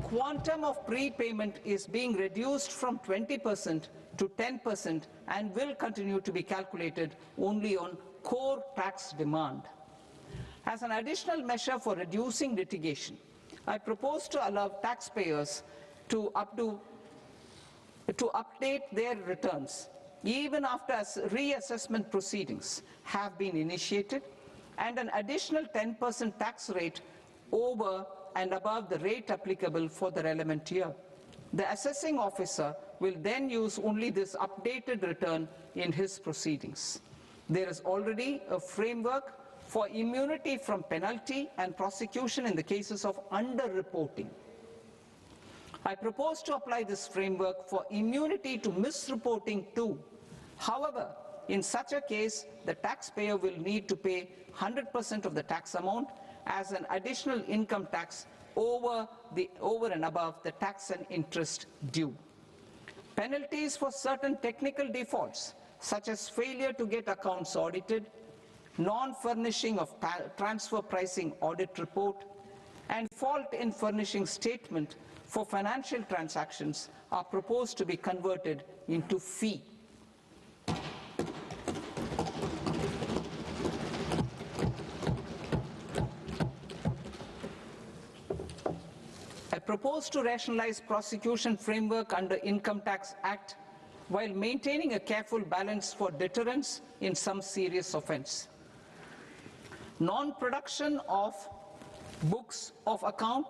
quantum of prepayment is being reduced from 20% to 10% and will continue to be calculated only on core tax demand. As an additional measure for reducing litigation, I propose to allow taxpayers to update their returns even after reassessment proceedings have been initiated, and an additional 10% tax rate over and above the rate applicable for the relevant year. The assessing officer will then use only this updated return in his proceedings. There is already a framework for immunity from penalty and prosecution in the cases of underreporting. I propose to apply this framework for immunity to misreporting too. However, in such a case, the taxpayer will need to pay 100% of the tax amount as an additional income tax over and above the tax and interest due. Penalties for certain technical defaults, such as failure to get accounts audited, non-furnishing of transfer pricing audit report, and fault in furnishing statement for financial transactions, are proposed to be converted into fee. I propose to rationalize prosecution framework under Income Tax Act while maintaining a careful balance for deterrence in some serious offence. Non-production of books of account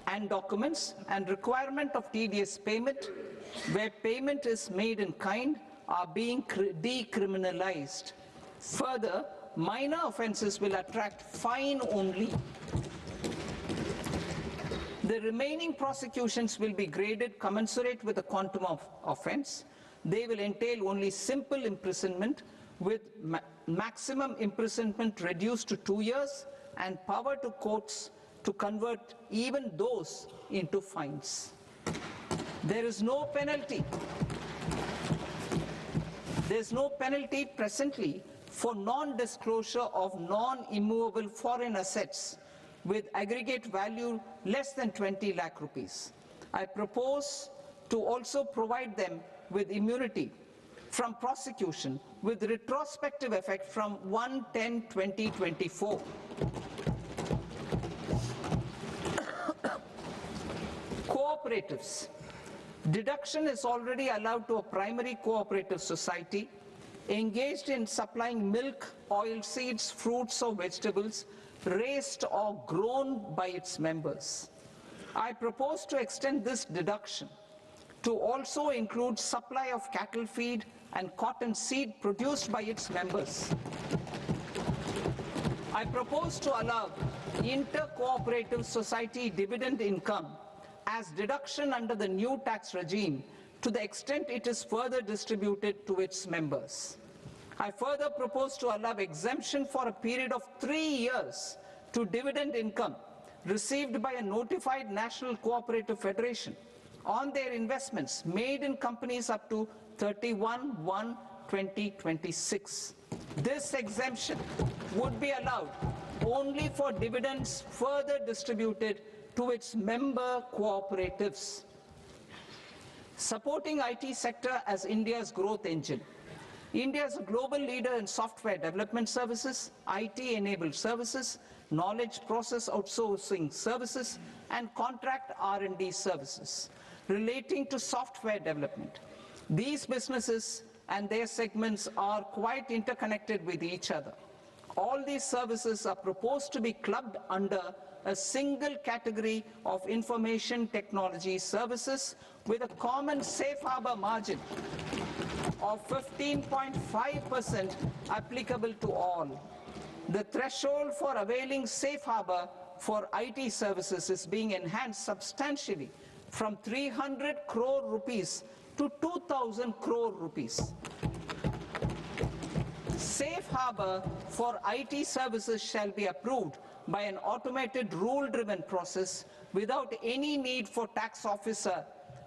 and documents and requirement of TDS payment where payment is made in kind are being decriminalized. Further, minor offences will attract fine only. The remaining prosecutions will be graded commensurate with the quantum of offence. They will entail only simple imprisonment with maximum imprisonment reduced to 2 years and power to courts to convert even those into fines. There is no penalty. There is no penalty presently for non-disclosure of non-immovable foreign assets with aggregate value less than 20 lakh rupees. I propose to also provide them with immunity from prosecution with retrospective effect from 1/10/2024. Cooperatives. Deduction is already allowed to a primary cooperative society engaged in supplying milk, oilseeds, fruits or vegetables raised or grown by its members. I propose to extend this deduction to also include supply of cattle feed and cotton seed produced by its members. I propose to allow inter-cooperative society dividend income as deduction under the new tax regime to the extent it is further distributed to its members. I further propose to allow exemption for a period of 3 years to dividend income received by a notified national cooperative federation on their investments made in companies up to 31/1/2026. This exemption would be allowed only for dividends further distributed to its member cooperatives. Supporting IT sector as India's growth engine. India is a global leader in software development services, IT-enabled services, knowledge process outsourcing services, and contract R&D services relating to software development. These businesses and their segments are quite interconnected with each other. All these services are proposed to be clubbed under a single category of information technology services with a common safe harbor margin of 15.5% applicable to all. The threshold for availing safe harbor for IT services is being enhanced substantially from 300 crore rupees to 2,000 crore rupees. Safe harbor for IT services shall be approved by an automated rule-driven process without any need for tax officer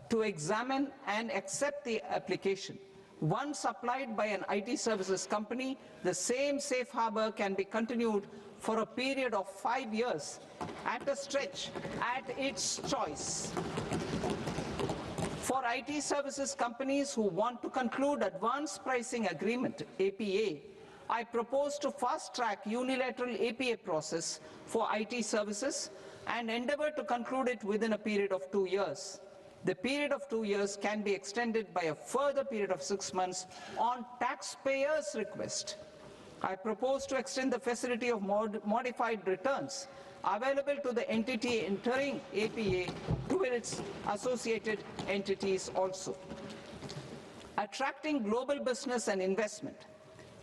to examine and accept the application. Once applied by an IT services company, the same safe harbor can be continued for a period of 5 years at a stretch at its choice. For IT services companies who want to conclude advanced pricing agreement, APA, I propose to fast-track unilateral APA process for IT services and endeavor to conclude it within a period of 2 years. The period of 2 years can be extended by a further period of 6 months on taxpayers' request. I propose to extend the facility of modified returns available to the entity entering APA to its associated entities also. Attracting global business and investment.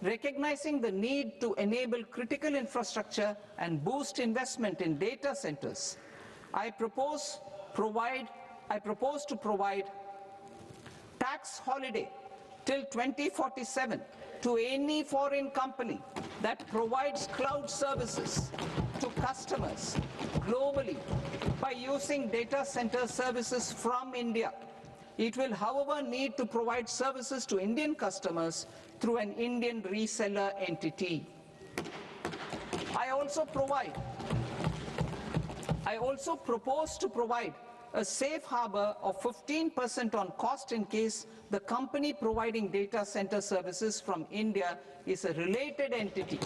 Recognizing the need to enable critical infrastructure and boost investment in data centers, I propose to provide tax holiday till 2047 to any foreign company that provides cloud services to customers globally by using data center services from India. It will, however, need to provide services to Indian customers through an Indian reseller entity. I also propose to provide a safe harbor of 15% on cost in case the company providing data center services from India is a related entity.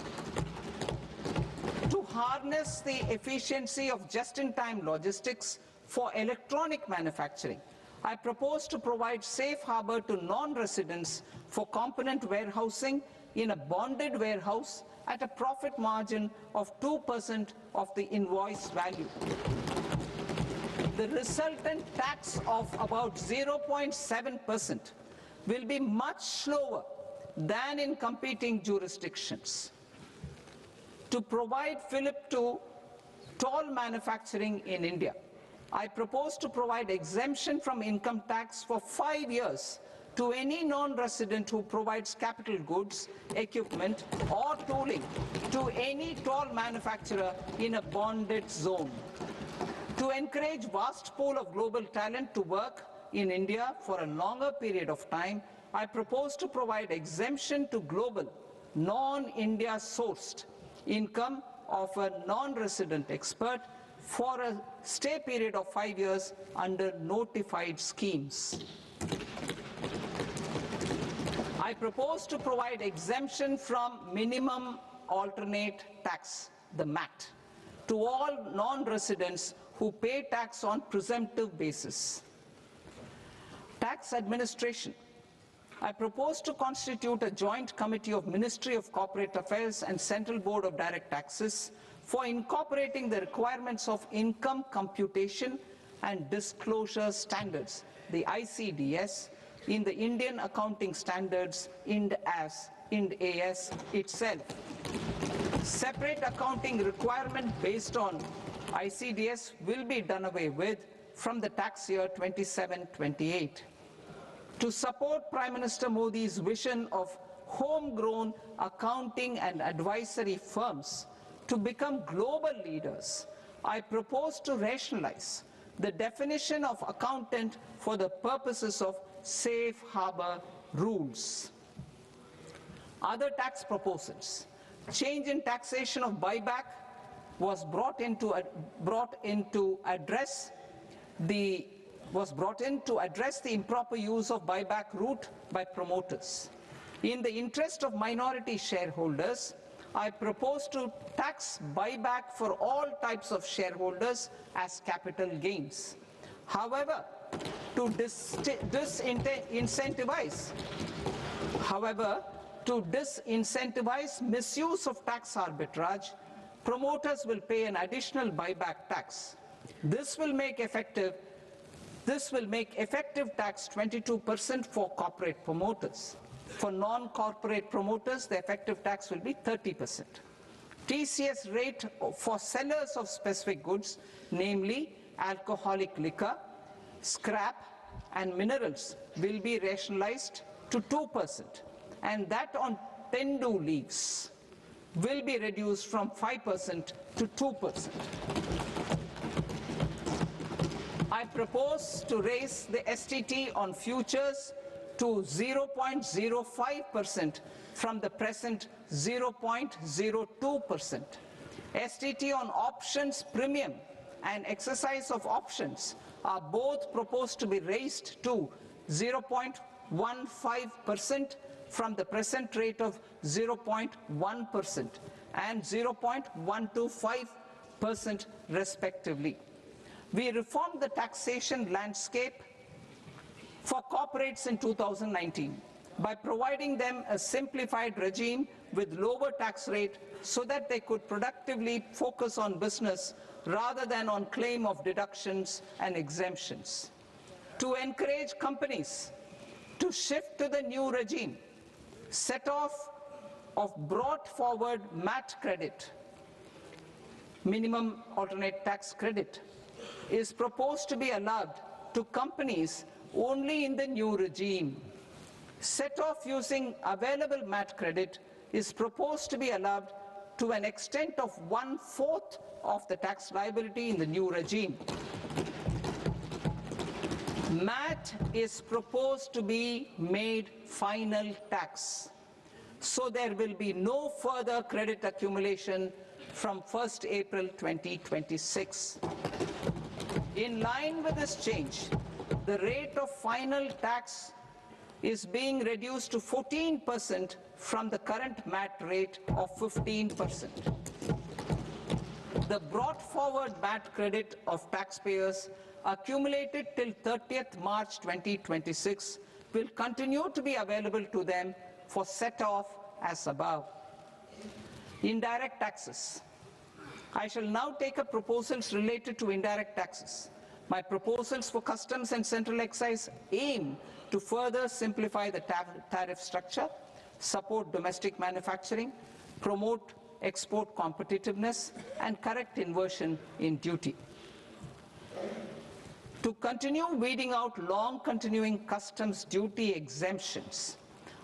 To harness the efficiency of just-in-time logistics for electronic manufacturing, I propose to provide safe harbor to non-residents for component warehousing in a bonded warehouse at a profit margin of 2% of the invoice value. The resultant tax of about 0.7% will be much lower than in competing jurisdictions. To provide fillip to toll manufacturing in India, I propose to provide exemption from income tax for 5 years to any non-resident who provides capital goods, equipment, or tooling to any toll manufacturer in a bonded zone. To encourage vast pool of global talent to work in India for a longer period of time, I propose to provide exemption to global, non-India sourced income of a non-resident expert for a stay period of 5 years under notified schemes. I propose to provide exemption from minimum alternate tax, the MAT, to all non-residents who pay tax on presumptive basis. Tax administration. I propose to constitute a joint committee of Ministry of Corporate Affairs and Central Board of Direct Taxes for incorporating the requirements of income computation and disclosure standards, the ICDS, in the Indian Accounting Standards, IND AS itself. Separate accounting requirement based on ICDS will be done away with from the tax year 27-28. To support Prime Minister Modi's vision of homegrown accounting and advisory firms to become global leaders, I propose to rationalize the definition of accountant for the purposes of safe harbor rules. Other tax proposals. Change in taxation of buyback was brought in to address the improper use of buyback route by promoters. In the interest of minority shareholders, I propose to tax buyback for all types of shareholders as capital gains. However, to disincentivize misuse of tax arbitrage, promoters will pay an additional buyback tax. This will make effective tax 22% for corporate promoters. For non-corporate promoters, the effective tax will be 30%. TCS rate for sellers of specific goods, namely alcoholic liquor, scrap and minerals, will be rationalized to 2%, and that on tendu leaves will be reduced from 5% to 2%. I propose to raise the STT on futures to 0.05% from the present 0.02%. STT on options premium and exercise of options are both proposed to be raised to 0.15% from the present rate of 0.1% and 0.125% respectively. We reformed the taxation landscape for corporates in 2019 by providing them a simplified regime with lower tax rate so that they could productively focus on business rather than on claim of deductions and exemptions. To encourage companies to shift to the new regime, set off of brought forward MAT credit, minimum alternate tax credit, is proposed to be allowed to companies only in the new regime. Set off using available MAT credit is proposed to be allowed to an extent of 1/4 of the tax liability in the new regime. MAT is proposed to be made final tax, so there will be no further credit accumulation from 1st April 2026. In line with this change, the rate of final tax is being reduced to 14% from the current MAT rate of 15%. The brought forward MAT credit of taxpayers accumulated till 30th March 2026 will continue to be available to them for set-off as above. Indirect taxes. I shall now take up proposals related to indirect taxes. My proposals for customs and central excise aim to further simplify the tariff structure, support domestic manufacturing, promote export competitiveness, and correct inversion in duty. To continue weeding out long continuing customs duty exemptions,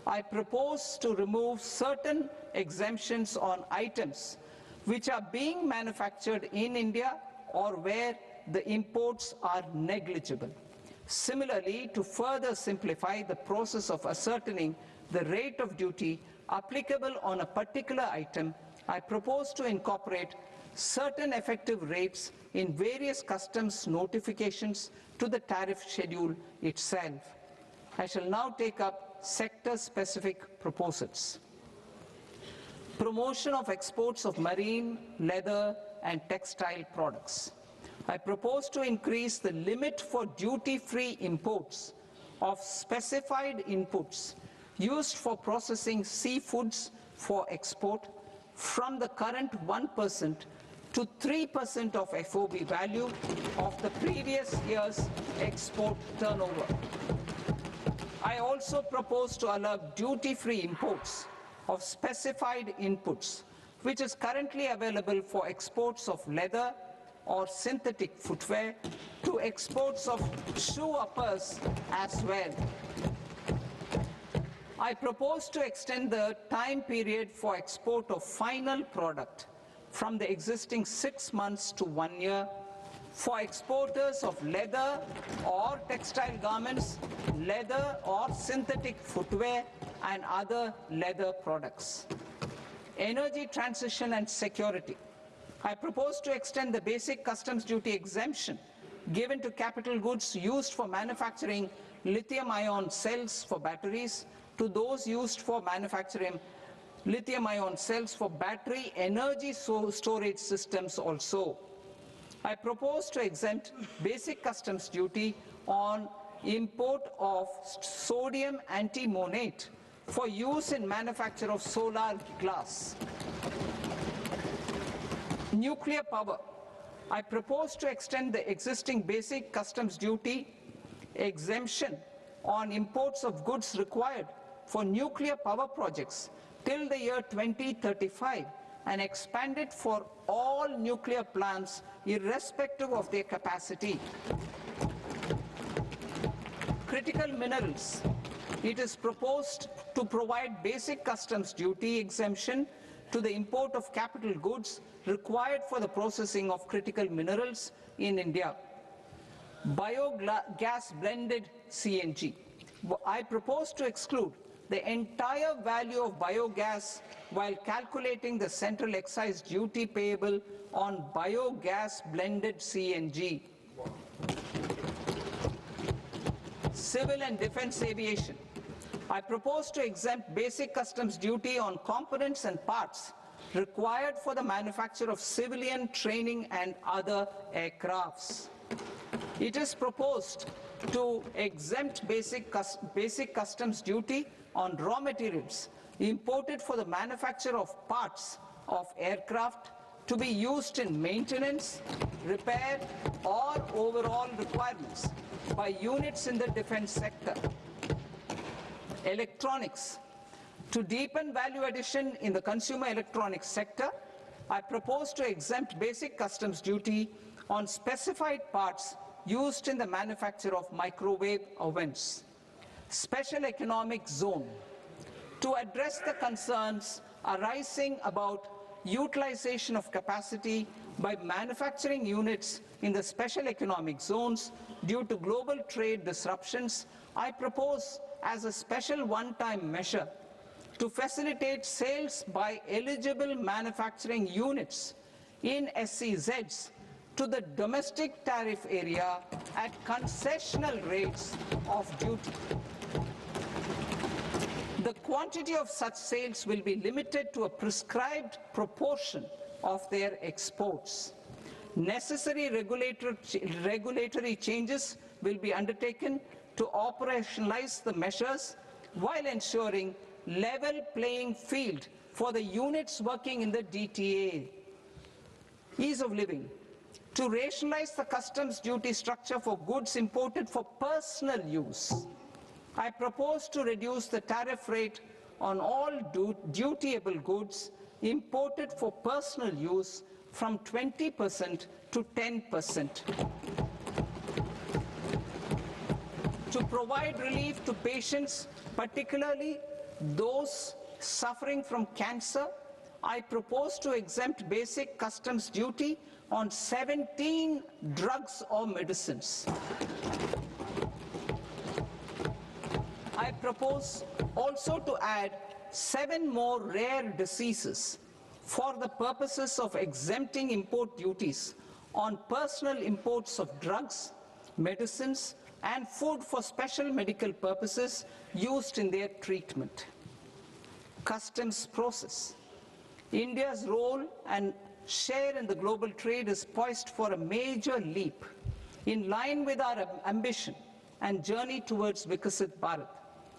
I propose to remove certain exemptions on items which are being manufactured in India or where the imports are negligible. Similarly, to further simplify the process of ascertaining the rate of duty applicable on a particular item, I propose to incorporate certain effective rates in various customs notifications to the tariff schedule itself. I shall now take up sector-specific proposals. Promotion of exports of marine, leather, and textile products. I propose to increase the limit for duty-free imports of specified inputs used for processing seafoods for export from the current 1% to 3% of FOB value of the previous year's export turnover. I also propose to allow duty-free imports of specified inputs, which is currently available for exports of leather or synthetic footwear, to exports of shoe uppers as well. I propose to extend the time period for export of final product from the existing 6 months to 1 year for exporters of leather or textile garments, leather or synthetic footwear, and other leather products. Energy transition and security. I propose to extend the basic customs duty exemption given to capital goods used for manufacturing lithium-ion cells for batteries to those used for manufacturing lithium-ion cells for battery energy storage systems also. I propose to exempt basic customs duty on import of sodium antimonate for use in manufacture of solar glass. Nuclear power. I propose to extend the existing basic customs duty exemption on imports of goods required for nuclear power projects till the year 2035 and expand it for all nuclear plants irrespective of their capacity. Critical minerals. It is proposed to provide basic customs duty exemption to the import of capital goods required for the processing of critical minerals in India. Biogas blended CNG. I propose to exclude the entire value of biogas while calculating the central excise duty payable on biogas blended CNG. Civil and defense aviation. I propose to exempt basic customs duty on components and parts required for the manufacture of civilian training and other aircrafts. It is proposed to exempt basic customs duty on raw materials imported for the manufacture of parts of aircraft to be used in maintenance, repair, or overall requirements by units in the defense sector. Electronics. To deepen value addition in the consumer electronics sector, I propose to exempt basic customs duty on specified parts used in the manufacture of microwave ovens. Special economic zone. To address the concerns arising about utilization of capacity by manufacturing units in the special economic zones due to global trade disruptions, I propose as a special one-time measure to facilitate sales by eligible manufacturing units in SEZs to the domestic tariff area at concessional rates of duty. The quantity of such sales will be limited to a prescribed proportion of their exports. Necessary regulatory changes will be undertaken to operationalize the measures while ensuring level playing field for the units working in the DTA. Ease of living. To rationalize the customs duty structure for goods imported for personal use, I propose to reduce the tariff rate on all dutiable goods imported for personal use from 20% to 10%. To provide relief to patients, particularly those suffering from cancer, I propose to exempt basic customs duty on 17 drugs or medicines. I propose also to add 7 more rare diseases for the purposes of exempting import duties on personal imports of drugs, medicines, and food for special medical purposes used in their treatment. Customs process. India's role and share in the global trade is poised for a major leap in line with our ambition and journey towards Vikasit Bharat.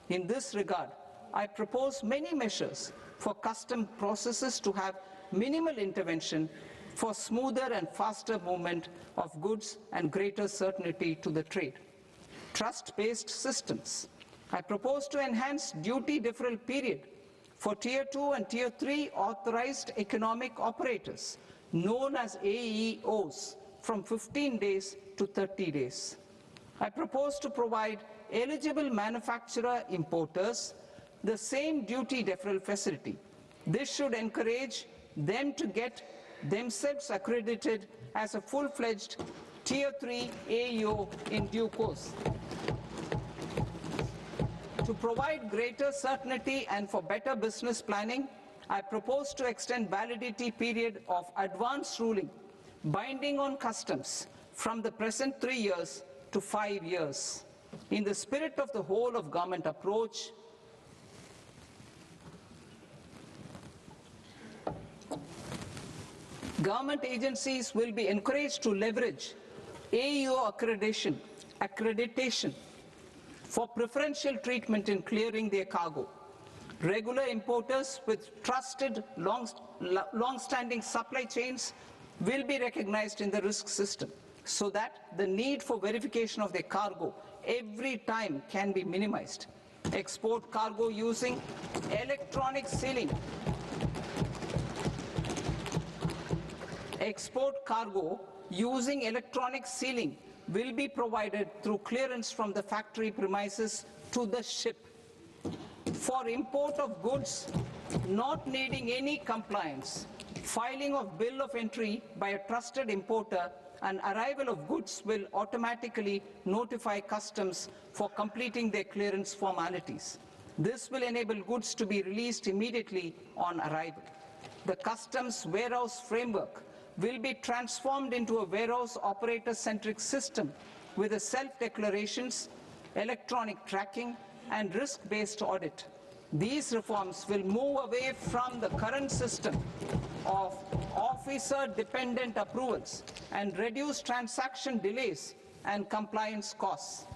In this regard, I propose many measures for custom processes to have minimal intervention for smoother and faster movement of goods and greater certainty to the trade. Trust-based systems. I propose to enhance duty deferral period for Tier 2 and Tier 3 authorized economic operators, known as AEOs, from 15 days to 30 days. I propose to provide eligible manufacturer importers the same duty deferral facility. This should encourage them to get themselves accredited as a full-fledged Tier 3 AEO in due course. To provide greater certainty and for better business planning, I propose to extend validity period of advance ruling binding on customs from the present 3 years to 5 years. In the spirit of the whole of government approach, Government agencies will be encouraged to leverage AEO accreditation for preferential treatment in clearing their cargo. Regular importers with trusted long-standing supply chains will be recognized in the risk system so that the need for verification of their cargo every time can be minimized. Export cargo using electronic sealing. Export cargo using electronic sealing will be provided through clearance from the factory premises to the ship. For import of goods not needing any compliance, filing of bill of entry by a trusted importer and arrival of goods will automatically notify customs for completing their clearance formalities. This will enable goods to be released immediately on arrival. The customs warehouse framework will be transformed into a warehouse operator-centric system with a self-declarations, electronic tracking, and risk-based audit. These reforms will move away from the current system of officer-dependent approvals and reduce transaction delays and compliance costs.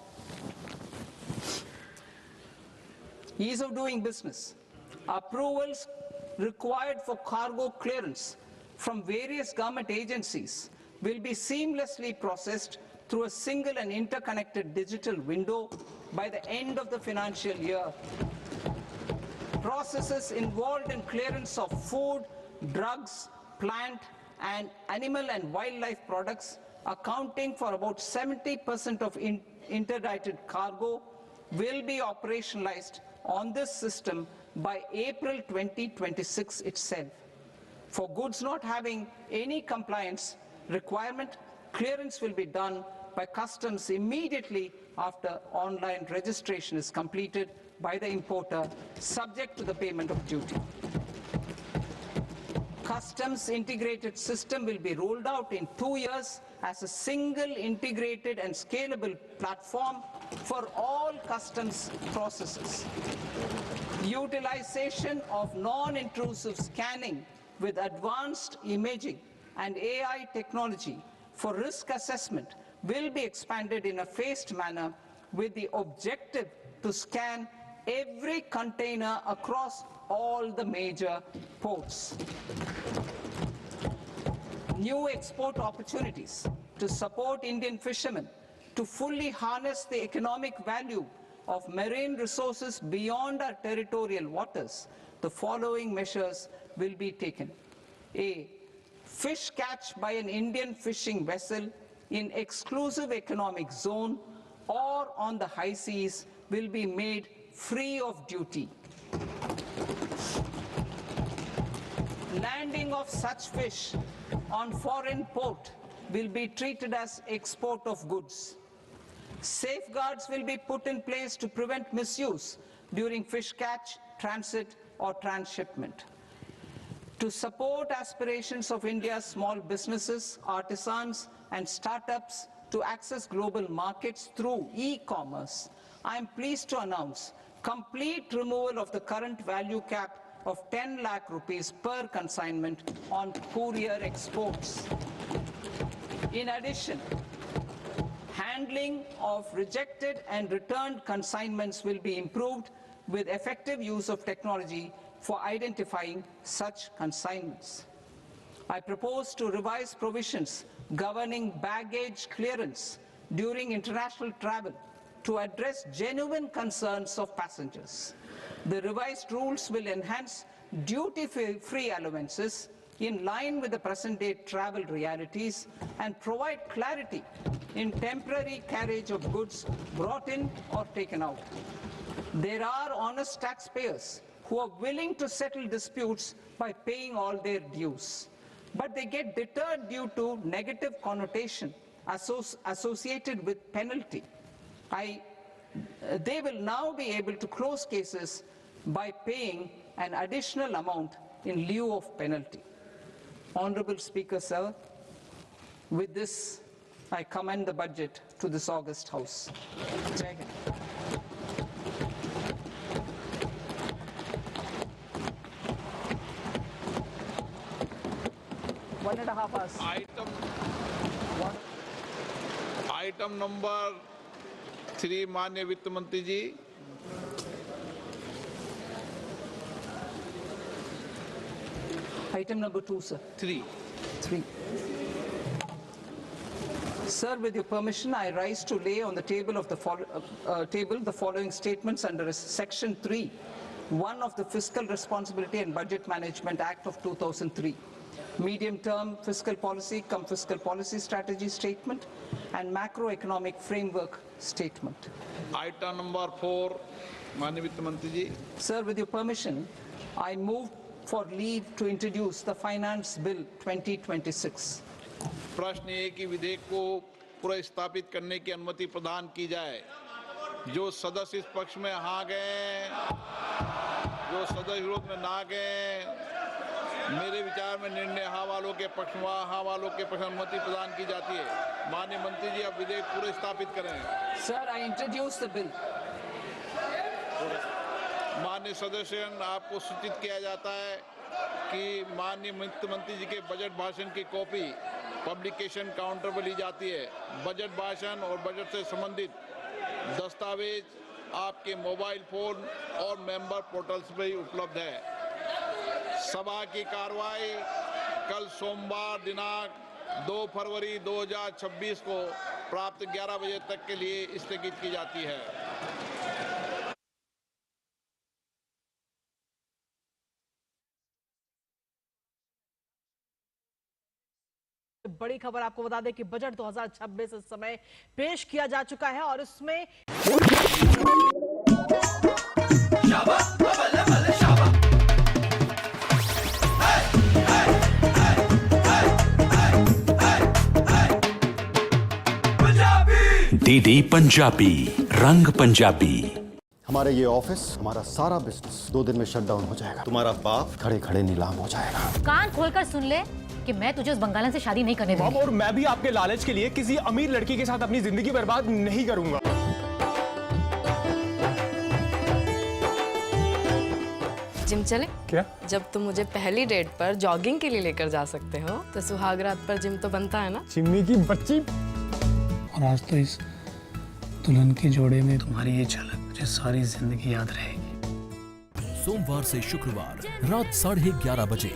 Ease of doing business. Approvals required for cargo clearance from various government agencies will be seamlessly processed through a single and interconnected digital window by the end of the financial year. Processes involved in clearance of food, drugs, plant, and animal and wildlife products, accounting for about 70% of interdicted cargo, will be operationalized on this system by April 2026 itself. For goods not having any compliance requirement, clearance will be done by customs immediately after online registration is completed by the importer, subject to the payment of duty. Customs integrated system will be rolled out in 2 years as a single integrated and scalable platform for all customs processes. Utilization of non-intrusive scanning with advanced imaging and AI technology for risk assessment will be expanded in a phased manner with the objective to scan every container across all the major ports. New export opportunities to support Indian fishermen to fully harness the economic value of marine resources beyond our territorial waters. The following measures will be taken. A. Fish catch by an Indian fishing vessel in exclusive economic zone or on the high seas will be made free of duty. Landing of such fish on foreign port will be treated as export of goods. Safeguards will be put in place to prevent misuse during fish catch, transit, or transshipment. To support aspirations of India's small businesses, artisans, and startups to access global markets through e-commerce, I am pleased to announce complete removal of the current value cap of 10 lakh rupees per consignment on courier exports. In addition, handling of rejected and returned consignments will be improved with effective use of technology for identifying such consignments. I propose to revise provisions governing baggage clearance during international travel to address genuine concerns of passengers. The revised rules will enhance duty-free allowances in line with the present-day travel realities and provide clarity in temporary carriage of goods brought in or taken out. There are honest taxpayers who are willing to settle disputes by paying all their dues, but they get deterred due to negative connotation associated with penalty. They will now be able to close cases by paying an additional amount in lieu of penalty. Honorable Speaker, sir, with this, I commend the budget to this august House. Jai Hind. 1.5 hours. Item number 3 माननीय वित्त मंत्री जी। Item number 2, sir. 3। Sir, with your permission, I rise to lay on the table of the following statements under Section 3, 1 of the Fiscal Responsibility and Budget Management Act of 2003. Medium-term fiscal policy cum fiscal policy strategy statement and macroeconomic framework statement. Item number 4 माननीय वित्त मंत्री जी। Sir, with your permission, I move for leave to introduce the Finance Bill 2026. प्रश्न ये कि विधेयक को पुनर्स्थापित करने की अनुमति प्रदान की जाए। जो सदस्य इस पक्ष में हाँ गए, जो सदस्य विरोध में ना गए, मेरे विचार में निर्णय हाँ वालों के पक्ष में हाँ वालों के पक्ष में अनुमति प्रदान की जाती है। माननीय मंत्री जी, अब विधेयक पुनर्स्थापित करें। Sir, I introduce the bill. माननीय सदस्यगण, आपको सूचित किया जाता है कि माननीय वित्त मंत्री जी के बजट भाषण की कॉपी पब्लिकेशन काउंटर पर ली जाती है। बजट भाषण और बजट से संबंधित दस्तावेज आपके मोबाइल फोन और मेंबर पोर्टल्स पर ही उपलब्ध है। सभा की कार्रवाई कल सोमवार दिनांक 2 फरवरी 2026 को प्राप्त 11 बजे तक के लिए स्थगित की जाती है। बड़ी खबर आपको बता दें कि बजट 2026 इस समय पेश किया जा चुका है और इसमें डीडी पंजाबी, रंग पंजाबी। हमारे ये ऑफिस, हमारा सारा बिजनेस 2 दिन में शट डाउन हो जाएगा। तुम्हारा बाप खड़े खड़े नीलाम हो जाएगा। कान खोलकर सुन ले कि मैं तुझे उस बंगालन से शादी नहीं करने दूंगी। और मैं भी आपके लालच के लिए किसी अमीर लड़की के साथ अपनी जिंदगी बर्बाद नहीं करूंगा। जिम चले? क्या? जब तुम मुझे पहली डेट पर जॉगिंग के लिए लेकर जा सकते हो तो सुहाग रात पर जिम तो बनता है ना। चिम्मी की बच्ची। और आज तो इस दुल्हन के जोड़े में तुम्हारी ये झलक मुझे सारी जिंदगी याद रहेगी। सोमवार से शुक्रवार रात 11:30 बजे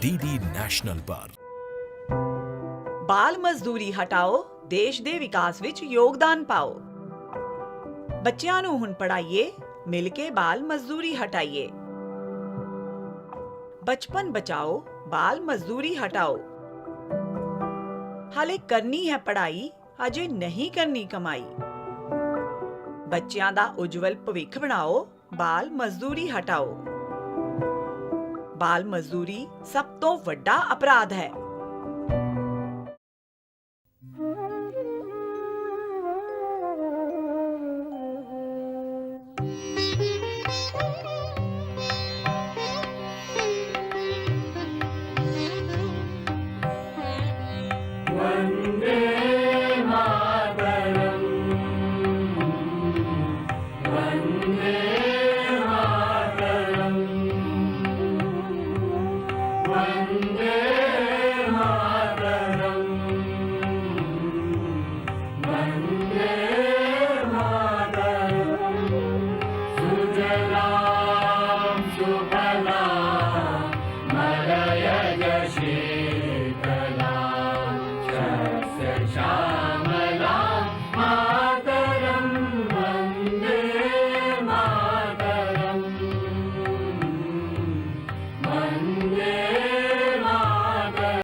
डीडी नेशनल पर। बाल मजदूरी हटाओ, देश ਦੇ ਵਿਕਾਸ ਵਿੱਚ ਯੋਗਦਾਨ ਪਾਓ। ਬੱਚਿਆਂ ਨੂੰ ਹੁਣ ਪੜਾਈਏ, ਮਿਲ ਕੇ ਬਾਲ ਮਜ਼ਦੂਰੀ ਹਟਾਈਏ। बचपन बचाओ, बाल मजदूरी हटाओ। हाले करनी है पढ़ाई, अजे नहीं करनी कमाई। ਬੱਚਿਆਂ ਦਾ ਉਜਵਲ ਭਵਿੱਖ ਬਣਾਓ, ਬਾਲ ਮਜ਼ਦੂਰੀ ਹਟਾਓ। ਬਾਲ ਮਜ਼ਦੂਰੀ ਸਭ ਤੋਂ ਵੱਡਾ ਅਪਰਾਧ ਹੈ।